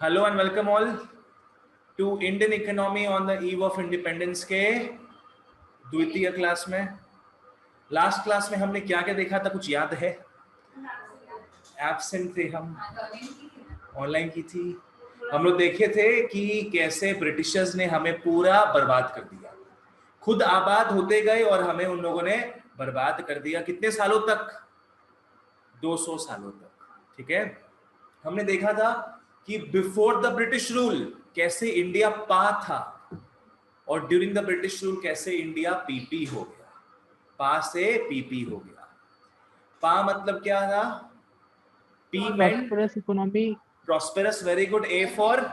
Hello and welcome all to Indian economy on the eve of independence के द्वितीय class में। Last class में हमने क्या क्या देखा था, कुछ याद है? एब्सेंट थे हम, ऑनलाइन की थी। हम लोग देखे थे कि कैसे ब्रिटिशर्स ने हमें पूरा बर्बाद कर दिया, खुद आबाद होते गए और हमें उन लोगों ने बर्बाद कर दिया। कितने सालों तक? 200 सालों तक। ठीक है, हमने देखा था कि बिफोर द ब्रिटिश रूल कैसे इंडिया पा था और ड्यूरिंग द ब्रिटिश रूल कैसे इंडिया पीपी हो गया, पा से पीपी हो गया। पा मतलब क्या था? पी मेंट prosperous economy, prosperous, very good. A for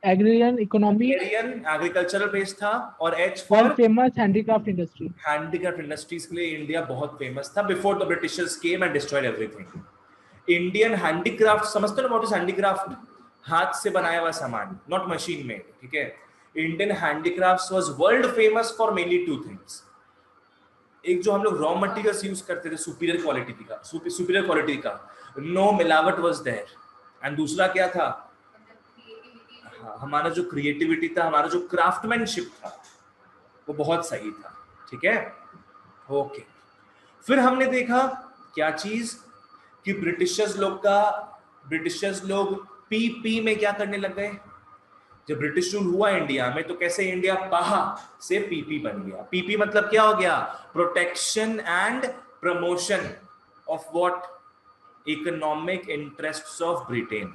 agrarian economy, एरियन, एग्रीकल्चरल बेस था। और एच world for famous handicraft industry. Handicraft industries के लिए इंडिया बहुत फेमस था before the Britishers came and destroyed everything. Indian handicraft समझते हो ना? What is handicraft? हाथ से बनाया हुआ सामान, नॉट मशीन मेड। ठीक है, Indian handicrafts was world famous for mainly two things. एक जो हम लोग रॉ मटेरियल्स यूज करते थे सुपीरियर क्वालिटी का, नो मिलावट वाज देयर। एंड दूसरा क्या था? हमारा जो क्रिएटिविटी था, हमारा जो क्राफ्टमैनशिप था, वो बहुत सही था। ठीक है, ओके। फिर हमने देखा क्या चीज कि ब्रिटिशर्स लोग पीपी में क्या करने लग गए। जब ब्रिटिश रूल हुआ इंडिया में तो कैसे इंडिया पाहा से पीपी बन गया। पीपी मतलब क्या हो गया? Protection and promotion of what? Economic interests of Britain.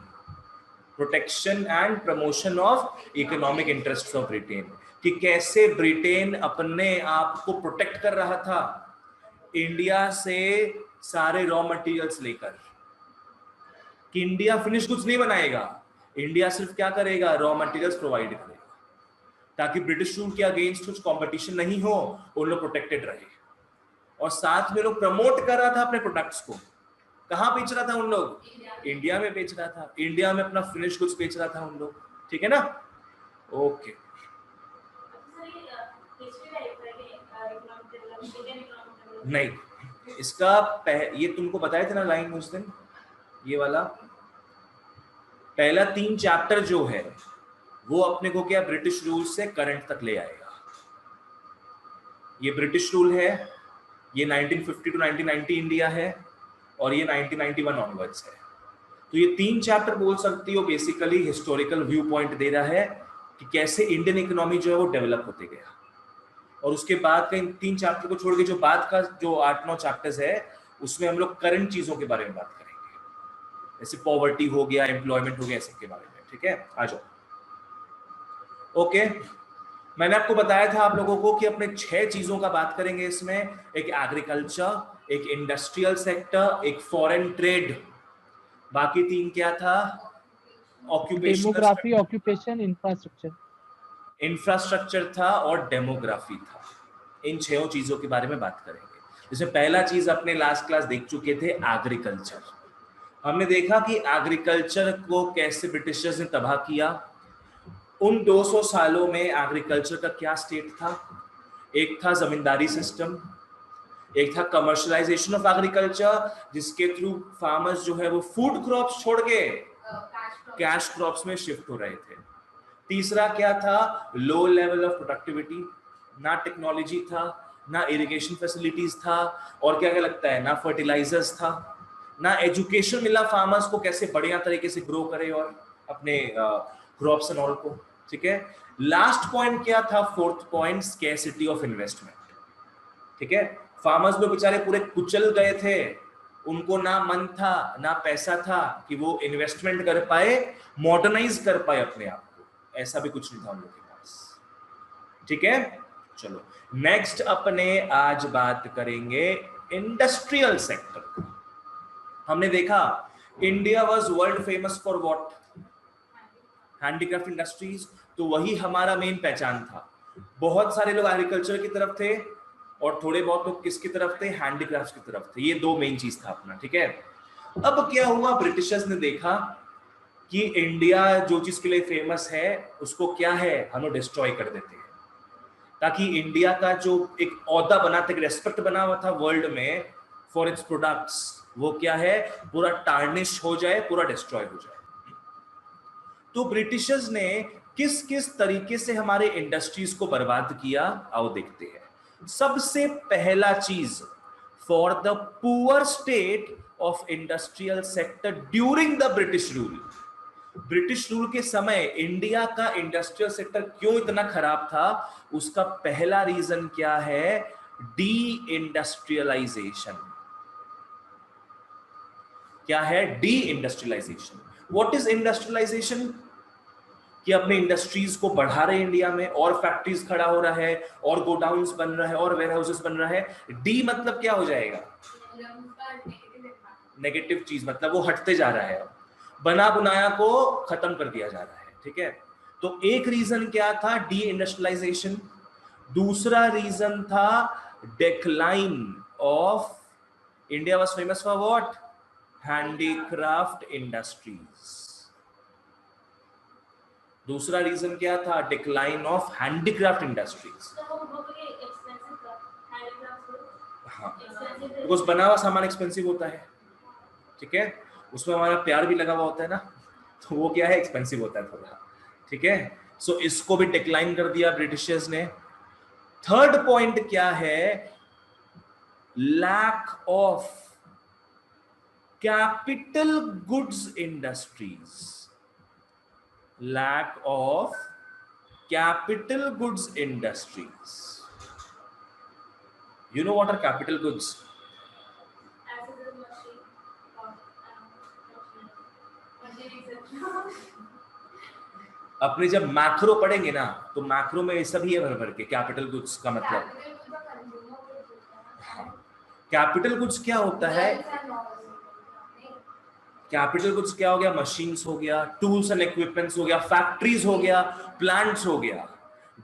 Protection and promotion of economic interests of Britain, कि कैसे ब्रिटेन अपने आप को प्रोटेक्ट कर रहा था इंडिया से सारे रॉ मटेरियल्स लेकर। कि इंडिया फिनिश गुड्स नहीं बनाएगा, इंडिया सिर्फ क्या करेगा? रॉ मटेरियल्स प्रोवाइड करेगा, ताकि ब्रिटिश रूल के अगेंस्ट कुछ कंपटीशन नहीं हो, उन लोग प्रोटेक्टेड रहे। और साथ में लोग प्रमोट कर रहा था अपने प्रोडक्ट्स को। कहां बेच रहा था उन लोग? इंडिया में बेच रहा था, इंडिया में अपना फिनिश गुड्स बेच रहा था उन लोग। ठीक है ना? ओके। नहीं, इसका ये तुमको बताया था ना लाइन उस दिन, ये वाला पहला 3 चैप्टर जो है वो अपने को क्या ब्रिटिश रूल से करंट तक ले आएगा। ये ब्रिटिश रूल है, ये 1950 टू 1990 इंडिया है, और ये 1991 ऑनवर्ड्स है। तो ये 3 चैप्टर बोल सकती हो बेसिकली हिस्टोरिकल व्यू पॉइंट दे रहा है कि कैसे इंडियन इकोनॉमी जो है वो डेवलप होते गया। और उसके बाद का इन 3 चैप्टर को छोड़ के जो बाद का जो 8-9 चैप्टर्स है उसमें हम लोग करंट चीजों के बारे में बात करेंगे, जैसे पॉवर्टी हो गया, एम्प्लॉयमेंट हो गया, सबके बारे में। ठीक है, आ जाओ। ओके, मैंने आपको बताया था आप लोगों को कि अपने 6 चीजों का बात करेंगे इसमें। एक एग्रीकल्चर, एक इंडस्ट्रियल सेक्टर, एक फॉरेन ट्रेड, बाकी 3 क्या था? Demography, occupation, infrastructure. इंफ्रास्ट्रक्चर था और डेमोग्राफी था। इन 6 चीजों के बारे में बात करेंगे। जिसमें पहला चीज अपने लास्ट क्लास देख चुके थे, एग्रीकल्चर। हमने देखा कि एग्रीकल्चर को कैसे ब्रिटिशर्स ने तबाह किया। उन 200 सालों में एग्रीकल्चर का क्या स्टेट था? एक था जमींदारी सिस्टम, एक था कमर्शलाइजेशन ऑफ एग्रीकल्चर, जिसके थ्रू फार्मर्स जो है वो फूड क्रॉप्स छोड़ के कैश क्रॉप्स में शिफ्ट हो रहे थे। तीसरा क्या था? लो लेवल ऑफ प्रोडक्टिविटी, ना टेक्नोलॉजी था, ना इरिगेशन फैसिलिटीज था, और क्या क्या लगता है, ना फर्टिलाइजर्स था, ना एजुकेशन मिला फार्मर्स को कैसे बढ़िया तरीके से ग्रो करे और अपने क्रॉप्स एंड ऑल को। ठीक है, लास्ट पॉइंट क्या था? Fourth point, scarcity of investment. ठीक है, फार्मर्स लोग बेचारे पूरे कुचल गए थे, उनको ना मन था ना पैसा था कि वो इन्वेस्टमेंट कर पाए, मॉडर्नाइज कर पाए अपने आप को, ऐसा भी कुछ नहीं था उन लोगों के पास। ठीक है, चलो नेक्स्ट अपने आज बात करेंगे इंडस्ट्रियल सेक्टर। हमने देखा India was world famous for what? Handicraft industries. तो वही हमारा मेन पहचान था। बहुत सारे लोग एग्रीकल्चर की तरफ थे और थोड़े बहुत लोग किसकी तरफ थे? हैंडीक्राफ्ट की तरफ थे। ये 2 मेन चीज था अपना। ठीक है, अब क्या हुआ? ब्रिटिशर्स ने देखा कि इंडिया जो चीज के लिए फेमस है उसको क्या है, हम डिस्ट्रॉय कर देते हैं, ताकि इंडिया का जो एक औहदा बना था, रेस्पेक्ट बना हुआ था वर्ल्ड में फॉर इट्स प्रोडक्ट्स, वो क्या है? पूरा टार्निश हो जाए, पूरा डिस्ट्रॉय हो जाए। तो ब्रिटिशर्स ने किस किस तरीके से हमारे इंडस्ट्रीज को बर्बाद किया, आओ देखते हैं। सबसे पहला चीज, for the poor state of industrial sector during the British rule. British rule के समय इंडिया का इंडस्ट्रियल सेक्टर क्यों इतना खराब था, उसका पहला रीजन क्या है, डी इंडस्ट्रियलाइजेशन। क्या है, de industrialisation. What is industrialisation? कि अपने इंडस्ट्रीज को बढ़ा रहे इंडिया में, और फैक्ट्रीज खड़ा हो रहा है, और गोडाउन्स बन रहा है, और वेयर हाउसेस बन रहा है। डी मतलब क्या हो जाएगा, नेगेटिव चीज, मतलब वो हटते जा रहा है, बना बुनाया को खत्म कर दिया जा रहा है, ठीक है। तो एक रीजन क्या था, डी इंडस्ट्रियलाइजेशन। दूसरा रीजन था decline of, India was famous for what, handicraft industries. दूसरा रीजन क्या था, डिक्लाइन ऑफ हैंडीक्राफ्ट इंडस्ट्रीज। हाँ, बिकॉज बना हुआ सामान एक्सपेंसिव होता है, ठीक है, उसमें हमारा प्यार भी लगा हुआ होता है ना, तो वो क्या है, एक्सपेंसिव होता है थोड़ा, ठीक है। सो इसको भी डिक्लाइन कर दिया ब्रिटिशर्स ने। थर्ड पॉइंट क्या है, lack of capital goods industries. lack of capital goods industries. You know what are capital goods? अपने जब मैक्रो पढ़ेंगे ना, तो मैक्रो में ये सभी है भर भर के, कैपिटल गुड्स का मतलब। कैपिटल गुड्स क्या होता है, कैपिटल गुड्स क्या हो गया, मशीन्स हो गया, टूल्स एंड इक्विपमेंट्स हो गया, फैक्ट्रीज हो गया, प्लांट्स हो गया,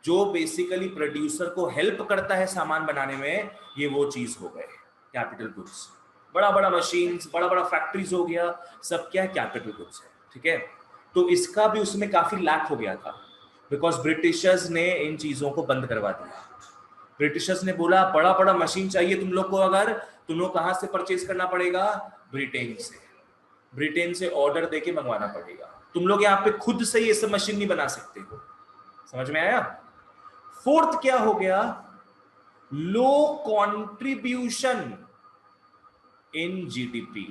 जो बेसिकली प्रोड्यूसर को हेल्प करता है सामान बनाने में, ये वो चीज हो गए कैपिटल गुड्स। बड़ा बड़ा मशीन्स, बड़ा बड़ा फैक्ट्रीज हो गया, सब क्या है, कैपिटल गुड्स है, ठीक है। तो इसका भी उसमें काफी लैक हो गया था, बिकॉज ब्रिटिशर्स ने इन चीजों को बंद करवा दिया। ब्रिटिशर्स ने बोला बड़ा बड़ा मशीन चाहिए तुम लोग को, अगर तुम लोग कहां से परचेज करना पड़ेगा, ब्रिटेन से। ब्रिटेन से ऑर्डर देके मंगवाना पड़ेगा, तुम लोग यहाँ पे खुद से ये सब मशीन नहीं बना सकते हो। समझ में आया। फोर्थ क्या हो गया, low contribution in GDP.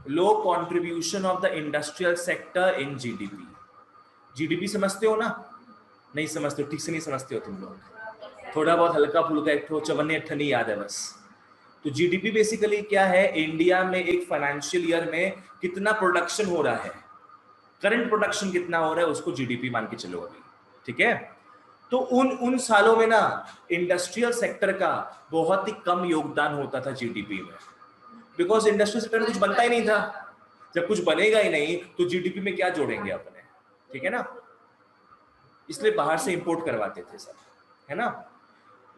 Low contribution of the industrial sector in GDP. GDP समझते हो ना, नहीं समझते हो, ठीक से नहीं समझते हो तुम लोग, थोड़ा बहुत हल्का फुल्का एक ठो चवन्ने अट्ठनी याद है बस। तो जीडीपी बेसिकली क्या है, इंडिया में एक फाइनेंशियल ईयर में कितना प्रोडक्शन हो रहा है, करंट प्रोडक्शन कितना हो रहा है, उसको जीडीपी मान के चलो अभी, ठीक है। तो उन सालों में ना इंडस्ट्रियल सेक्टर का बहुत ही कम योगदान होता था जीडीपी में, बिकॉज इंडस्ट्रियल सेक्टर में कुछ बनता ही नहीं था। जब कुछ बनेगा ही नहीं तो जीडीपी में क्या जोड़ेंगे अपने, ठीक है ना, इसलिए बाहर से इंपोर्ट करवाते थे सब, है ना।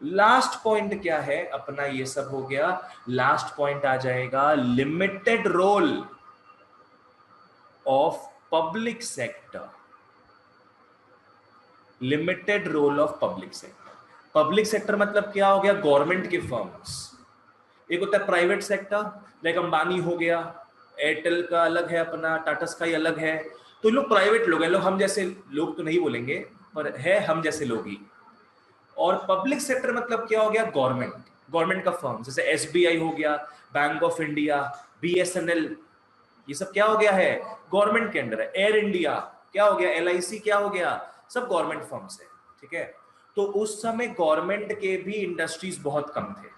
लास्ट पॉइंट क्या है अपना, ये सब हो गया। लास्ट पॉइंट आ जाएगा limited role of public sector. Limited role of public sector. Public sector मतलब क्या हो गया, गवर्नमेंट के फर्म्स। एक होता है प्राइवेट सेक्टर, लाइक अंबानी हो गया, एयरटेल का अलग है अपना, टाटा स्काई अलग है, तो लोग प्राइवेट लोग हैं, लोग हम जैसे लोग तो नहीं बोलेंगे पर है हम जैसे लोग ही। और पब्लिक सेक्टर मतलब क्या हो गया, गवर्नमेंट, गवर्नमेंट का फर्म, जैसे एसबीआई हो गया, बैंक ऑफ इंडिया, बीएसएनएल, ये सब क्या हो गया है, गवर्नमेंट के अंडर है। एयर इंडिया क्या हो गया, एलआईसी क्या हो गया, सब गवर्नमेंट फर्म्स है, ठीक है। तो उस समय गवर्नमेंट के भी इंडस्ट्रीज बहुत कम थे,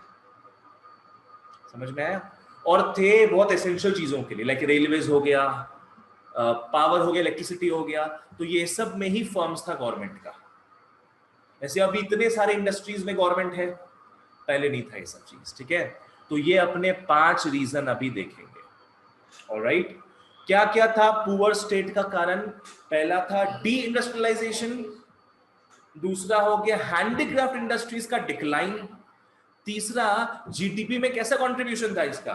समझ में आया, और थे बहुत एसेंशियल चीजों के लिए, लाइक रेलवेज हो गया, पावर हो गया, इलेक्ट्रिसिटी हो गया, तो ये सब में ही फर्म्स था गवर्नमेंट का। ऐसे अभी इतने सारे इंडस्ट्रीज में गवर्नमेंट है, पहले नहीं था ये सब चीज, ठीक है। तो ये अपने 5 रीजन अभी देखेंगे, ऑलराइट। क्या क्या था पुअर स्टेट का कारण, पहला था डी इंडस्ट्रियलाइजेशन, दूसरा हो गया हैंडीक्राफ्ट इंडस्ट्रीज का डिक्लाइन, तीसरा जीडीपी में कैसा कंट्रीब्यूशन था इसका,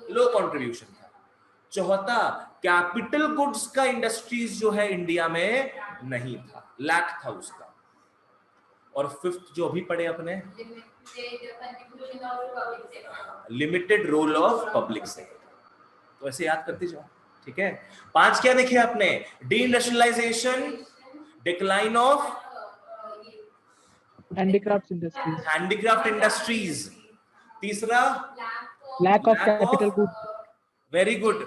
लो कंट्रीब्यूशन था, चौथा कैपिटल गुड्स का इंडस्ट्रीज जो है इंडिया में नहीं था, लैक था उसका, और फिफ्थ जो अभी पढ़े अपने, limited role of public sector. तो ऐसे याद करते जाओ, ठीक है। 5 क्या देखे आपने? De industrialisation, decline of handicrafts industries, handicraft industries. तीसरा lack of lack capital of, good very good,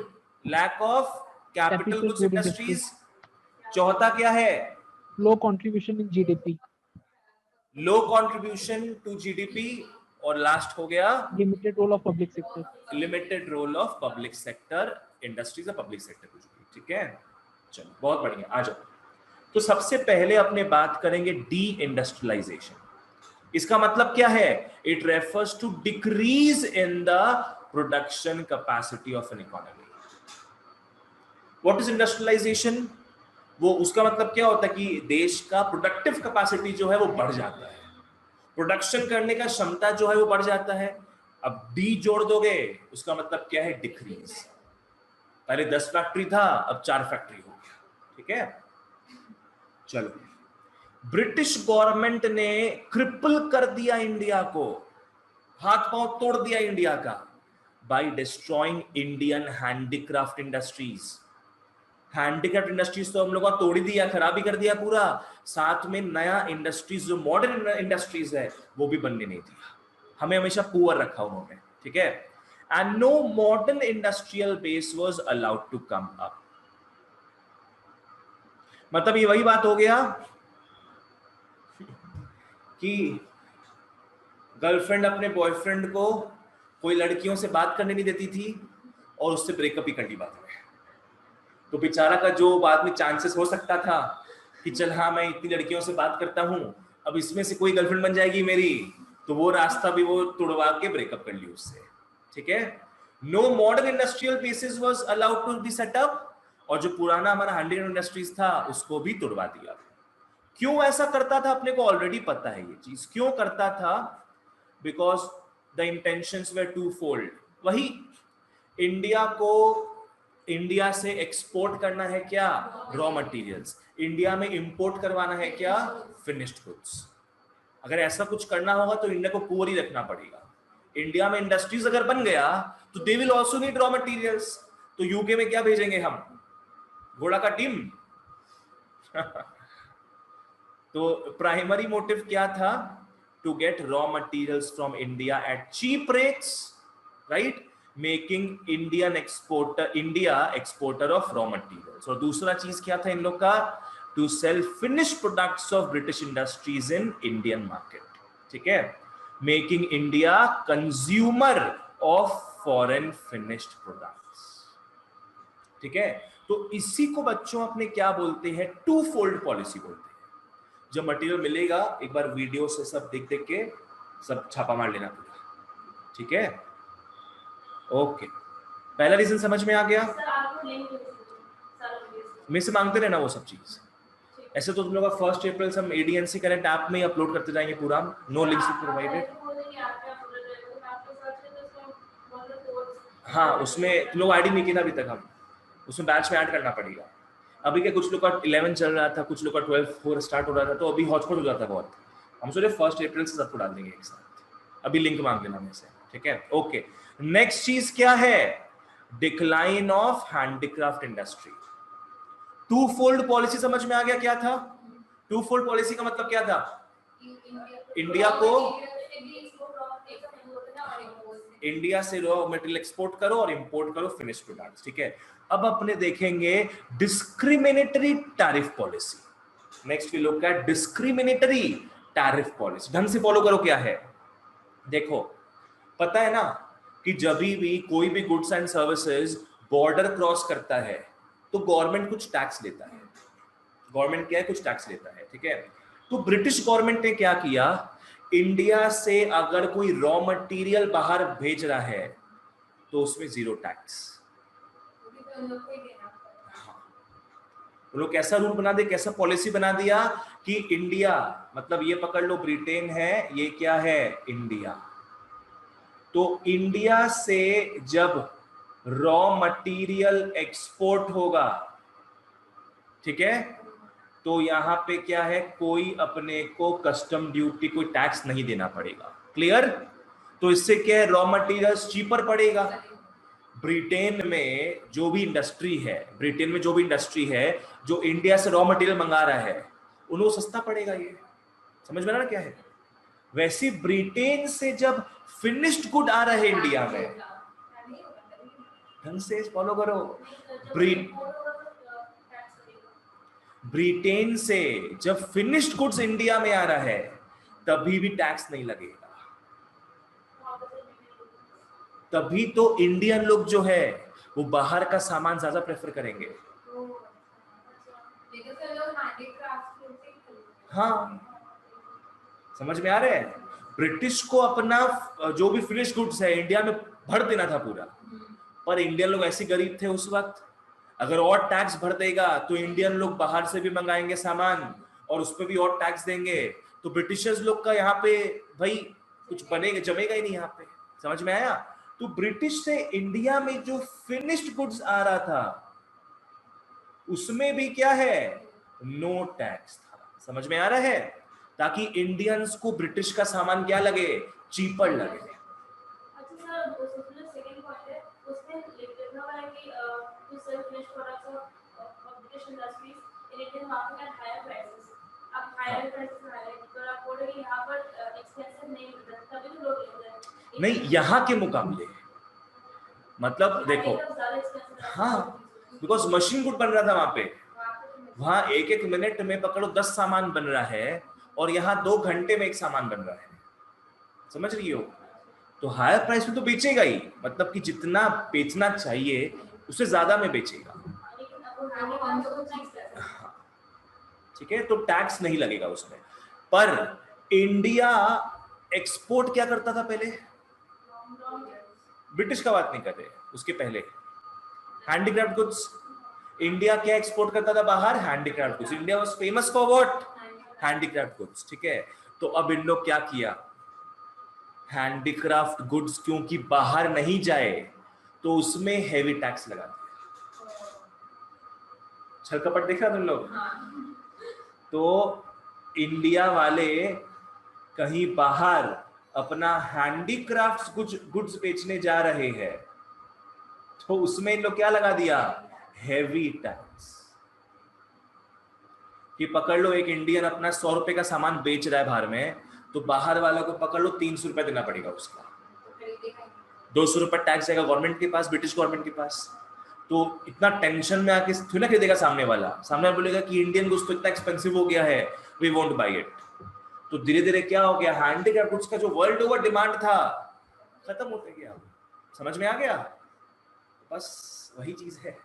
lack of capital capital goods good industries, industries. चौथा क्या है? low contribution in GDP, low contribution to GDP. और last हो गया limited role of public sector. Limited role of public sector industries या public sector कुछ भी, ठीक है। चलो बहुत बढ़िया, आ जाओ। तो सबसे पहले अपने बात करेंगे डी इंडस्ट्रियलाइजेशन। इसका मतलब क्या है? It refers to decrease in the production capacity of an economy. What is industrialisation? वो उसका मतलब क्या होता है कि देश का प्रोडक्टिव कैपेसिटी जो है वो बढ़ जाता है, प्रोडक्शन करने का क्षमता जो है वो बढ़ जाता है। अब डी जोड़ दोगे, उसका मतलब क्या है? डिक्रीज। पहले 10 फैक्ट्री था, अब 4 फैक्ट्री हो गया, ठीक है। चलो, ब्रिटिश गवर्नमेंट ने क्रिपल कर दिया इंडिया को, हाथ पांव तोड़ दिया इंडिया का, by destroying Indian handicraft industries. Handicraft industries तो हम लोग का तोड़ ही दिया, खराब ही कर दिया पूरा, साथ में नया इंडस्ट्रीज जो मॉडर्न इंडस्ट्रीज है वो भी बनने नहीं दिया, हमें हमेशा पुअर रखा उन्होंने, ठीक है। And no modern industrial base was allowed to come up. मतलब ये वही बात हो गया कि गर्लफ्रेंड अपने बॉयफ्रेंड को कोई लड़कियों से बात करने नहीं देती थी और उससे ब्रेकअप ही कर ली बाद में। तो बेचारा का जो बाद में चांसेस हो सकता था कि चल हाँ मैं इतनी लड़कियों से बात करता हूं, अब इसमें से कोई गर्लफ्रेंड बन जाएगी मेरी, तो वो रास्ता भी वो तोड़वा के ब्रेकअप कर ली उससे, ठीक है। No modern industrial basis was allowed to be set up, और जो पुराना हमारा हैंडीक्राफ्ट इंडस्ट्रीज था उसको भी तोड़वा दिया। क्यों ऐसा करता था अपने को ऑलरेडी पता है ये चीज क्यों करता था, because the intentions were two fold. वही इंडिया को, इंडिया से एक्सपोर्ट करना है क्या? Raw materials. इंडिया में इंपोर्ट करवाना है क्या? Finished goods. अगर ऐसा कुछ करना होगा तो इंडिया को पुअर ही रखना पड़ेगा। इंडिया में इंडस्ट्रीज अगर बन गया तो they will also need raw materials. तो यूके में क्या भेजेंगे हम? घोड़ा का टीम। तो प्राइमरी मोटिव क्या था? To get raw materials from India at cheap rates, right, making Indian exporter, India exporter of raw materials. और दूसरा चीज क्या था इन लोग का? To sell finish products of British industries in Indian market, ठीक है, making India consumer of foreign finished products, ठीक है। तो इसी को बच्चों अपने क्या बोलते हैं? टू फोल्ड पॉलिसी बोलते हैं। जब मटेरियल मिलेगा, एक बार वीडियो से सब देख देख के सब छापा मार लेना पूरा, ठीक है। ओके, पहला रीजन समझ में आ गया? मेरे से मांगते रहना वो सब चीज। ऐसे तो तुम लोग का 1 अप्रैल से हम एडीएनसी करंट ऐप में ही अपलोड करते जाएंगे पूरा, नो लिंक्स प्रोवाइडेड। हाँ, उसमें तुम लोग आईडी नहीं किया था अभी तक, हम उसमें बैच में ऐड करना पड़ेगा। अभी क्या कुछ लोग का 11 चल रहा था, कुछ लोग का 12 स्टार्ट हो रहा था, तो अभी हॉटस्पॉट हो जाता है बहुत। हम सोचे 1 अप्रैल से सबको डाल देंगे एक साथ। अभी लिंक मांग लेना मेरे से, ठीक है। ओके, नेक्स्ट चीज क्या है? Decline of handicraft industry. Two fold policy समझ में आ गया क्या था? टू फोल्ड पॉलिसी का मतलब क्या था? इंडिया को, इंडिया से रॉ मटेरियल एक्सपोर्ट करो और इंपोर्ट करो फिनिश प्रोडक्ट्स, ठीक है। अब अपने देखेंगे discriminatory tariff policy. Next we look at discriminatory tariff policy. ढंग से फॉलो करो क्या है। देखो, पता है ना कि जब भी कोई भी goods and services border cross करता है तो गवर्नमेंट कुछ टैक्स लेता है। गवर्नमेंट क्या है? कुछ टैक्स लेता है, ठीक है। तो ब्रिटिश गवर्नमेंट ने क्या किया? इंडिया से अगर कोई रॉ मटेरियल बाहर भेज रहा है तो उसमें 0 टैक्स। वो लोग कैसा रूल बना दे, कैसा पॉलिसी बना दिया कि इंडिया, मतलब ये पकड़ लो ब्रिटेन है, ये क्या है? इंडिया। तो इंडिया से जब रॉ मटेरियल एक्सपोर्ट होगा, ठीक है, तो यहां पे क्या है? कोई अपने को कस्टम ड्यूटी, कोई टैक्स नहीं देना पड़ेगा। क्लियर? तो इससे क्या है? रॉ मटेरियल्स चीपर पड़ेगा। ब्रिटेन में जो भी इंडस्ट्री है जो इंडिया से रॉ मटेरियल मंगा रहा है उन्हें सस्ता पड़ेगा। ये समझ में आ रहा क्या है? वैसे ब्रिटेन से जब फिनिश्ड गुड आ रहा है इंडिया में, ढंग से फॉलो करो, ब्रिटेन से जब फिनिश्ड गुड्स इंडिया में आ रहा है तभी भी टैक्स नहीं लगेगा। तभी तो इंडियन लोग जो है वो बाहर का सामान ज्यादा प्रेफर करेंगे। हाँ, समझ में आ रहा है? ब्रिटिश को अपना जो भी फिनिश गुड्स है इंडिया में भर देना था पूरा, पर इंडियन लोग ऐसे गरीब थे उस वक्त, अगर और टैक्स भर देगा तो इंडियन लोग बाहर से भी मंगाएंगे सामान और उस पर भी और टैक्स देंगे, तो ब्रिटिशर्स लोग का यहाँ पे भाई कुछ बनेगा, जमेगा ही नहीं यहाँ पे। समझ में आया? तो ब्रिटिश से इंडिया में जो फिनिश्ड गुड्स आ रहा था उसमें भी क्या है, नो टैक्स था। समझ में आ रहा है? ताकि इंडियंस को ब्रिटिश का सामान क्या लगे, चीपर लगे। नहीं, यहाँ के मुकाबले मतलब देखो, हाँ, बिकॉज मशीन गुड बन रहा था वहां एक एक मिनट में पकड़ो 10 सामान बन रहा है और यहाँ 2 घंटे में एक सामान बन रहा है। समझ रही हो? तो हायर प्राइस में तो बेचेगा ही, मतलब कि जितना बेचना चाहिए उससे ज्यादा में बेचेगा। ठीक है, तो टैक्स नहीं लगेगा उसमें। पर इंडिया एक्सपोर्ट क्या करता था पहले? ब्रिटिश का बात नहीं कर रहे, उसके पहले हैंडीक्राफ्ट गुड्स। इंडिया क्या एक्सपोर्ट करता था बाहर? Handicraft goods. India was famous for what? Handicraft goods. ठीक है, तो अब इन लोग क्या किया, हैंडीक्राफ्ट गुड्स क्योंकि बाहर नहीं जाए तो उसमें हेवी टैक्स लगा दिया। छल कपट देखा तुम लोग? तो इंडिया वाले कहीं बाहर अपना हैंडीक्राफ्ट गुड्स बेचने जा रहे हैं तो उसमें इन लोग क्या लगा दिया, हेवी टैक्स। कि पकड़ लो एक इंडियन अपना 100 रुपए का सामान बेच रहा है बाहर में, तो बाहर वालों को पकड़ लो 300 रुपए देना पड़ेगा उसका, 200 रुपए टैक्स जाएगा गवर्नमेंट के पास, ब्रिटिश गवर्नमेंट के पास। तो इतना टेंशन में आके थोड़ी ना खरीदेगा सामने वाला बोलेगा कि इंडियन गुड्स तो इतना एक्सपेंसिव हो गया है, वी वोंट बाय इट। तो धीरे धीरे क्या हो गया, हैंडीक्राफ्ट गुड्स का जो वर्ल्ड ओवर डिमांड था खत्म होते गया। समझ में आ गया? बस वही चीज है।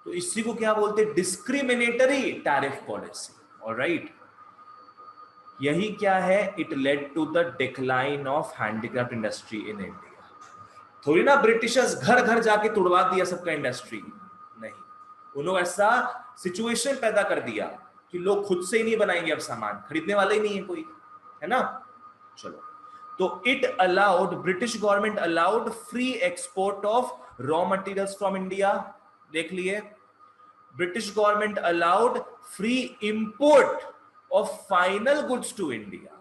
तो इसी को क्या बोलते हैं, डिस्क्रिमिनेटरी टैरिफ पॉलिसी। ऑलराइट, यही क्या है, it led to the decline of handicraft industry in India. थोड़ी ना ब्रिटिशर्स घर घर जाके तुड़वा दिया सबका इंडस्ट्री, नहीं, उन्होंने ऐसा सिचुएशन पैदा कर दिया कि लोग खुद से ही नहीं बनाएंगे, अब सामान खरीदने वाला ही नहीं है कोई, है ना। चलो, तो it allowed, British government allowed free export of raw materials from India. देख लिए, British government allowed free import of final goods to India.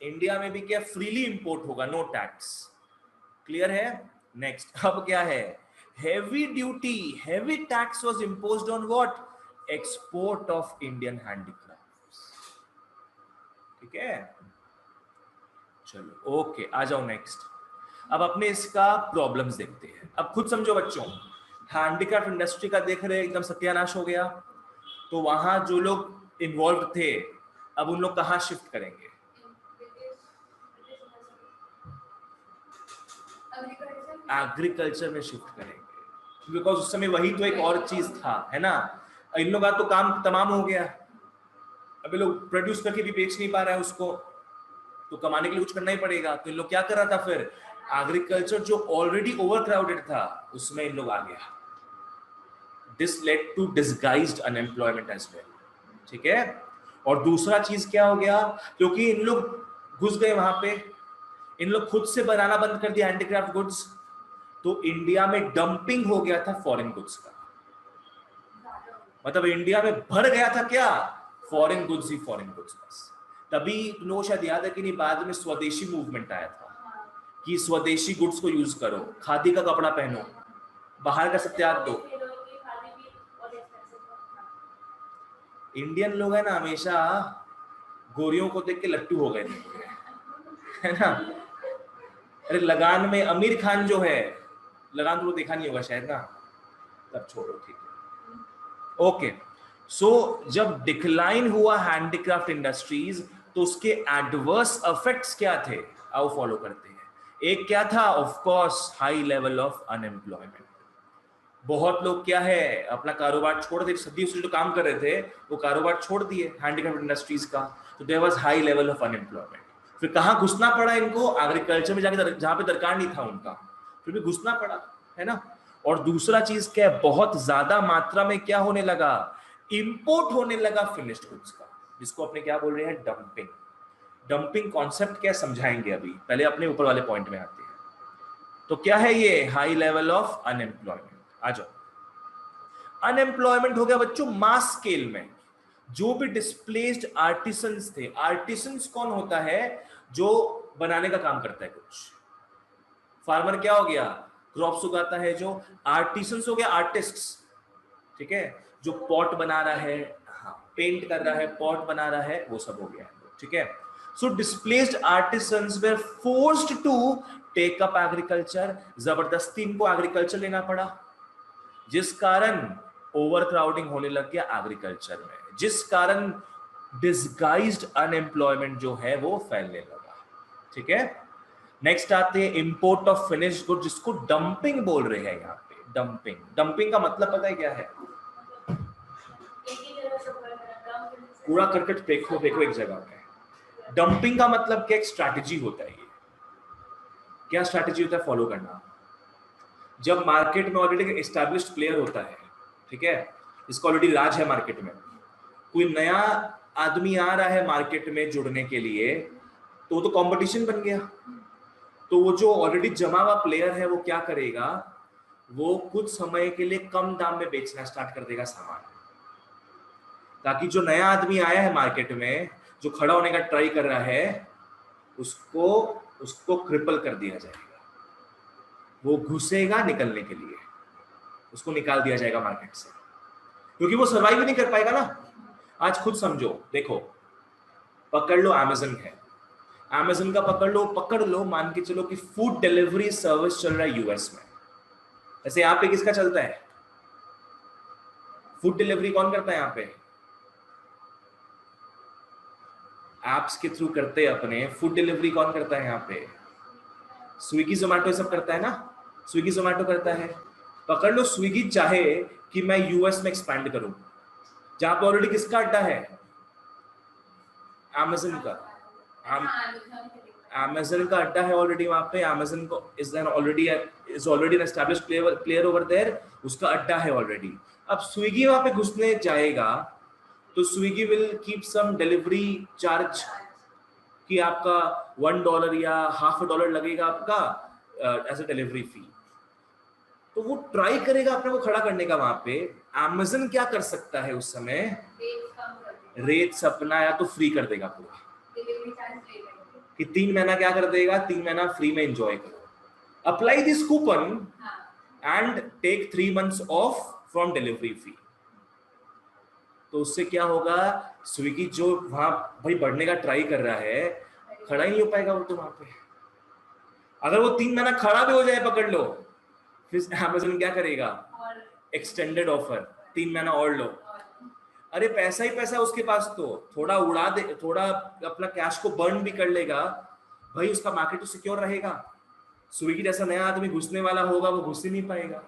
India में भी क्या फ्रीली इंपोर्ट होगा, नो टैक्स। क्लियर है? नेक्स्ट, अब क्या है, heavy duty, heavy tax was imposed on what, export of Indian handicrafts. ठीक है, चलो ओके, आ जाओ नेक्स्ट। अब अपने इसका प्रॉब्लम्स देखते हैं। अब खुद समझो बच्चों, हैंडीक्राफ्ट इंडस्ट्री का देख रहे एकदम सत्यानाश हो गया, तो वहां जो लोग इन्वॉल्व थे अब उन लोग कहां शिफ्ट करेंगे, एग्रीकल्चर में शिफ्ट करेंगे, बिकॉज उस समय वही तो एक और चीज था, है ना। इन लोग का तो काम तमाम हो गया, अभी लोग प्रोड्यूस करके भी बेच नहीं पा रहा है उसको, तो कमाने के लिए कुछ करना ही पड़ेगा। तो इन लोग क्या कर रहा था, फिर एग्रीकल्चर जो ऑलरेडी ओवर क्राउडेड था उसमें इन लोग आ गया। This led to disguised unemployment as well. ठीक है, और दूसरा चीज क्या हो गया, क्योंकि इन लोग घुस गए वहां पे, इन लोग खुद से बनाना बंद कर दिया हैंडीक्राफ्ट गुड्स, तो इंडिया में डंपिंग हो गया था फॉरेन गुड्स का। मतलब इंडिया में भर गया था क्या, फॉरेन गुड्स ही फॉरेन गुड्स। बस तभी लोगों शायद याद है कि नहीं, बाद में स्वदेशी मूवमेंट आया था, कि स्वदेशी गुड्स को यूज करो, खादी का कपड़ा पहनो, बाहर का सब त्याग दो। इंडियन लोग है ना हमेशा गोरियों को देख के लट्टू हो गए थे, है ना। अरे लगान में आमिर खान जो है, लगान तो देखा नहीं होगा शायद ना, तब छोड़ो ठीक है। ओके, सो जब डिक्लाइन हुआ हैंडीक्राफ्ट इंडस्ट्रीज तो उसके एडवर्स इफेक्ट्स क्या थे, आओ फॉलो करते हैं। एक क्या था, of course high level of unemployment. बहुत लोग क्या है अपना कारोबार छोड़ दिए, सदियों से जो काम कर रहे थे वो कारोबार छोड़ दिए हैंडीक्राफ्ट इंडस्ट्रीज का, तो there was high level of unemployment. फिर कहाँ घुसना पड़ा इनको, एग्रीकल्चर में जाके, जहां पे दरकार नहीं था उनका, फिर भी घुसना पड़ा, है ना। और दूसरा चीज क्या है, बहुत ज्यादा मात्रा में क्या होने लगा, इंपोर्ट होने लगा फिनिश्ड गुड्स का, जिसको अपने क्या बोल रहे हैं, डंपिंग। डंपिंग कॉन्सेप्ट क्या समझाएंगे अभी, पहले अपने ऊपर वाले पॉइंट में आते हैं। तो क्या है ये, हाई लेवल ऑफ अनएम्प्लॉयमेंट। आ जाओ, अनएम्प्लॉयमेंट हो गया बच्चों मास स्केल में। जो भी डिस्प्लेस्ड आर्टिसंस थे, आर्टिसंस कौन होता है, जो बनाने का काम करता है कुछ। फार्मर क्या हो गया, क्रॉप्स उगाता है, जो आर्टिसंस हो गया आर्टिस्ट्स, ठीक है, जो पॉट बना रहा है, हाँ, पेंट कर रहा है, पॉट बना रहा है, वो सब हो गया, ठीक है। So displaced artisans were forced to take up agriculture, जबरदस्ती इनको एग्रीकल्चर लेना पड़ा, जिस कारण ओवर क्राउडिंग होने लग गया एग्रीकल्चर में, जिस कारण डिसगाइज्ड अनएम्प्लॉयमेंट जो है वो फैलने लगा, ठीक है। नेक्स्ट आते हैं इंपोर्ट ऑफ फिनिश्ड गुड, जिसको डंपिंग बोल रहे हैं यहाँ पे। डंपिंग, डंपिंग का मतलब पता है क्या है, कूड़ा करकट फेंको फेंको एक जगह पे। डंपिंग का मतलब क्या, एक स्ट्रैटेजी होता है ये। क्या स्ट्रैटेजी होता है, फॉलो करना। जब मार्केट में ऑलरेडी एस्टैब्लिश्ड प्लेयर होता है, ठीक है, इसका ऑलरेडी राज है मार्केट में, कोई नया आदमी आ रहा है मार्केट में जुड़ने के लिए, तो वो तो कंपटीशन बन गया। तो वो जो ऑलरेडी जमा हुआ प्लेयर है वो क्या करेगा, वो कुछ समय के लिए कम दाम में बेचना स्टार्ट कर देगा सामान, ताकि जो नया आदमी आया है मार्केट में, जो खड़ा होने का ट्राई कर रहा है, उसको क्रिपल कर दिया जाएगा। वो घुसेगा निकलने के लिए, उसको निकाल दिया जाएगा मार्केट से, क्योंकि वो सर्वाइव ही नहीं कर पाएगा ना। आज खुद समझो, देखो, पकड़ लो अमेज़न है, अमेज़न का पकड़ लो, मान के चलो कि फूड डिलीवरी सर्विस चल रहा है यूएस में। ऐसे यहाँ पे किसका चलता है, फूड डिलीवरी कौन करता है यहाँ पे, एप्स के थ्रू करते हैं अपने। फूड डिलीवरी कौन करता है यहाँ पे, स्विगी जोमैटो सब करता है ना, स्विगी जोमैटो करता है। पकड़ लो स्विगी चाहे कि मैं यूएस में एक्सपैंड करूं, जहां पर ऑलरेडी किसका अड्डा है, अमेज़न का। अमेज़न का अड्डा है ऑलरेडी वहां पे, अमेज़न को is already an established player over there, उसका अड्डा है ऑलरेडी। अब स्विगी वहां पे घुसने जाएगा तो Swiggy will keep some delivery charge, कि आपका $1 या $0.50 लगेगा आपका एज अ डिलीवरी फी। तो वो ट्राई करेगा अपने को खड़ा करने का वहां पे। अमेज़न क्या कर सकता है उस समय, रेट्स अपना या तो फ्री कर देगा पूरा, कि 3 महीना क्या कर देगा, 3 महीना फ्री में एंजॉय करो, apply this coupon and take 3 months off from delivery fee. तो उससे क्या होगा, स्विगी जो वहां भाई बढ़ने का ट्राई कर रहा है, खड़ा ही नहीं हो पाएगा वो तो वहां पे। अगर वो 3 महीना खड़ा भी हो जाए, पकड़ लो, फिर अमेज़न क्या करेगा, एक्सटेंडेड ऑफर, 3 महीना और लो। अरे पैसा ही पैसा उसके पास, तो थोड़ा उड़ा दे, थोड़ा अपना कैश को बर्न भी कर लेगा भाई, उसका मार्केट तो सिक्योर रहेगा। स्विगी जैसा नया आदमी घुसने वाला होगा, वो घुस ही नहीं पाएगा।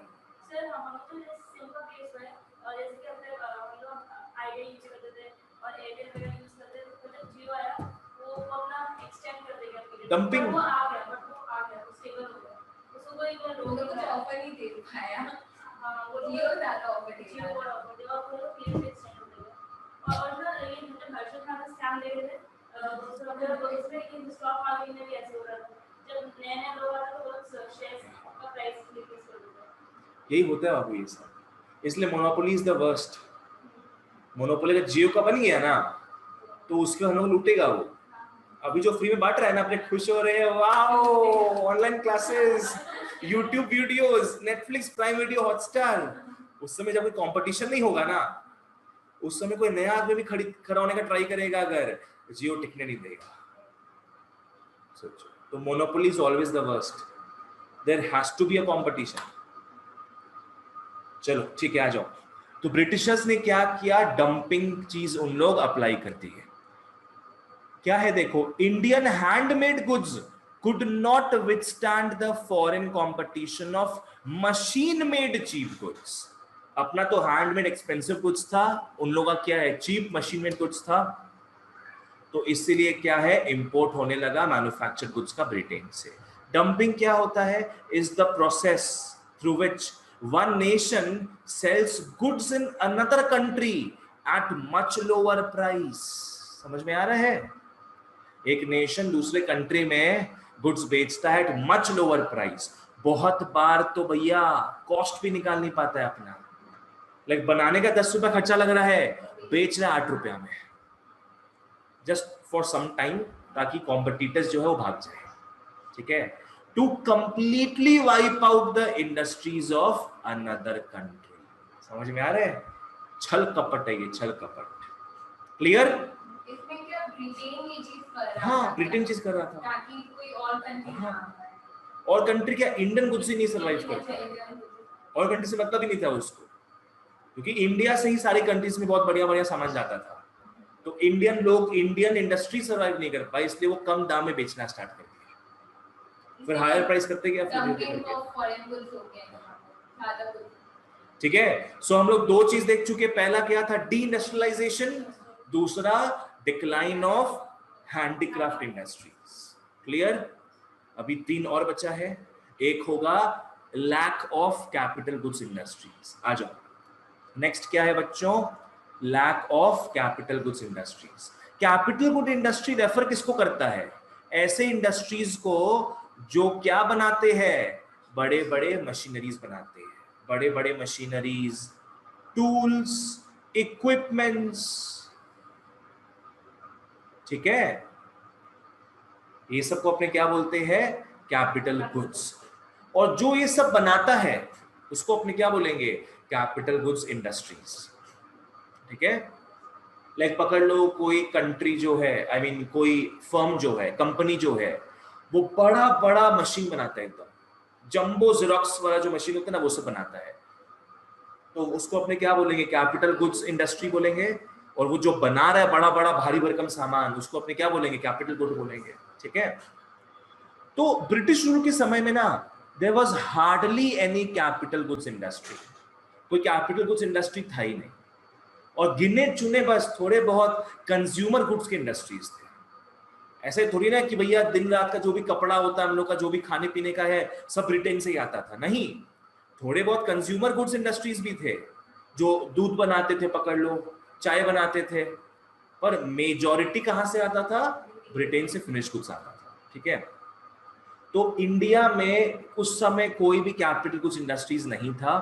डंपिंग यही होता है बाबू ये सब, इसलिए monopoly is the worst. Monopoly का जियो का बन गया ना, तो उसके हम लोग लूटेगा वो। अभी जो फ्री में बांट रहा है ना, अपने खुश हो रहे हैं, wow, online classes, YouTube videos, Netflix, prime video, Hotstar. उस समय जब कोई कंपटीशन नहीं होगा ना, उस समय कोई नया आदमी भी खड़ा होने का ट्राई करेगा अगर, जियो टिकने नहीं देगा। सोचो, तो monopoly is always the worst, there has to be a competition. चलो ठीक है, आ जाओ। तो ब्रिटिशर्स ने क्या किया, डंपिंग चीज उन लोग अप्लाई करती है। क्या है देखो, Indian handmade goods could not withstand the foreign competition of machine made cheap goods. अपना तो हैंडमेड एक्सपेंसिव गुड्स था, उन लोगों का क्या है, चीप मशीन मेड गुड्स था। तो इसीलिए क्या है, इंपोर्ट होने लगा मैन्युफैक्चर्ड गुड्स का ब्रिटेन से। डंपिंग क्या होता है, is the process through which one nation sells goods in another country at much lower price. समझ में आ रहा है, एक नेशन दूसरे कंट्री में गुड्स बेचता है एट मच लोअर प्राइस। बहुत बार तो भैया कॉस्ट भी निकाल नहीं पाता है अपना, लाइक बनाने का 10 रुपया खर्चा लग रहा है, बेच रहा है 8 रुपया में, जस्ट फॉर सम टाइम, ताकि कॉम्पिटिटर्स जो है वो भाग जाए। ठीक है, to completely wipe out the industries of another country. समझ में आ रहा है, छल कपट है ये, छल कपट। क्लियर? इसमें क्या ब्रिटेन ये चीज कर रहा था? हाँ, ब्रिटेन चीज कर रहा था, ताकि कोई और कंट्री हाँ। ना, और कंट्री क्या, इंडियन गुड्स ही नहीं सर्वाइव करता, और कंट्री से मतलब ही नहीं था उसको, क्योंकि इंडिया से ही सारी कंट्रीज में बहुत बढ़िया बढ़िया सामान जाता था। तो इंडियन लोग, इंडियन इंडस्ट्री सर्वाइव नहीं कर पाई, इसलिए वो कम दाम में बेचना स्टार्ट कर दिया, फिर हायर प्राइस करते गया, डंपिंग ऑफ फॉरेन गुड्स हो गया ज्यादा गुड्स। ठीक है, सो हम लोग दो चीज देख चुके, पहला क्या था, डी इंडस्ट्रियलाइजेशन, दूसरा decline of handicraft industries. Clear? अभी 3 और बचा है, एक होगा lack of capital goods industries. आ जाओ, नेक्स्ट क्या है बच्चों, lack of capital goods industries. Capital good industry refer किसको करता है, ऐसे इंडस्ट्रीज को जो क्या बनाते हैं, बड़े बड़े मशीनरीज बनाते हैं, बड़े बड़े मशीनरीज, टूल्स, इक्विपमेंट्स। ठीक है, ये सब को अपने क्या बोलते हैं, कैपिटल गुड्स। और जो ये सब बनाता है उसको अपने क्या बोलेंगे, कैपिटल गुड्स इंडस्ट्रीज। ठीक है, लाइक पकड़ लो कोई कंट्री जो है, आई मीन कोई फर्म जो है, कंपनी जो है, वो बड़ा बड़ा मशीन बनाता है, एकदम जंबो जेरोक्स वाला जो मशीन होता है ना, वो सब बनाता है, तो उसको अपने क्या बोलेंगे, कैपिटल गुड्स इंडस्ट्री बोलेंगे। और वो जो बना रहा है बड़ा बड़ा भारी भरकम सामान, उसको अपने क्या बोलेंगे, कैपिटल गुड बोलेंगे। ठीक है, तो ब्रिटिश रूल के समय में ना, there was hardly any capital goods industry, कोई कैपिटल गुड्स इंडस्ट्री था ही नहीं, और गिने चुने बस थोड़े बहुत कंज्यूमर गुड्स के इंडस्ट्रीज थे। ऐसे थोड़ी ना कि भैया दिन रात का जो भी कपड़ा होता है हम लोग का, जो भी खाने पीने का है, सब ब्रिटेन से ही आता था, नहीं, थोड़े बहुत कंज्यूमर गुड्स इंडस्ट्रीज भी थे, जो दूध बनाते थे, पकड़ लो चाय बनाते थे, पर मेजॉरिटी कहां से आता था, ब्रिटेन से फिनिश गुड्स आता था। ठीक है, तो इंडिया में उस समय कोई भी कैपिटल गुड्स इंडस्ट्रीज नहीं था।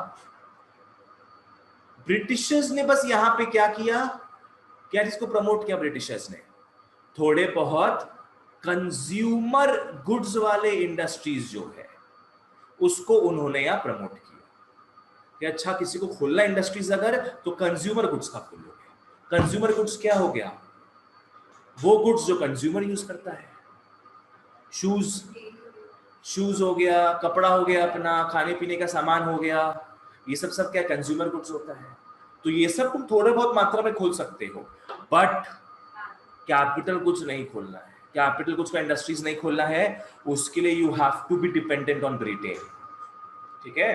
ब्रिटिशर्स ने बस यहां पे क्या किया, क्या जिसको प्रमोट किया ब्रिटिशर्स ने, थोड़े बहुत कंज्यूमर गुड्स वाले इंडस्ट्रीज जो है उसको उन्होंने यहां प्रमोट किया कि अच्छा किसी को खोलना इंडस्ट्रीज अगर, तो कंज्यूमर गुड्स का खोलोगे। कंज्यूमर गुड्स क्या हो गया, वो गुड्स जो कंज्यूमर यूज करता है, शूज हो गया, कपड़ा हो गया, अपना खाने पीने का सामान हो गया, ये सब क्या कंज्यूमर गुड्स होता है। तो ये सब तुम थोड़े बहुत मात्रा में खोल सकते हो, बट कैपिटल गुड्स नहीं खोलना है, कैपिटल गुड्स का इंडस्ट्रीज नहीं खोलना है, उसके लिए you have to be dependent on Britain. ठीक है,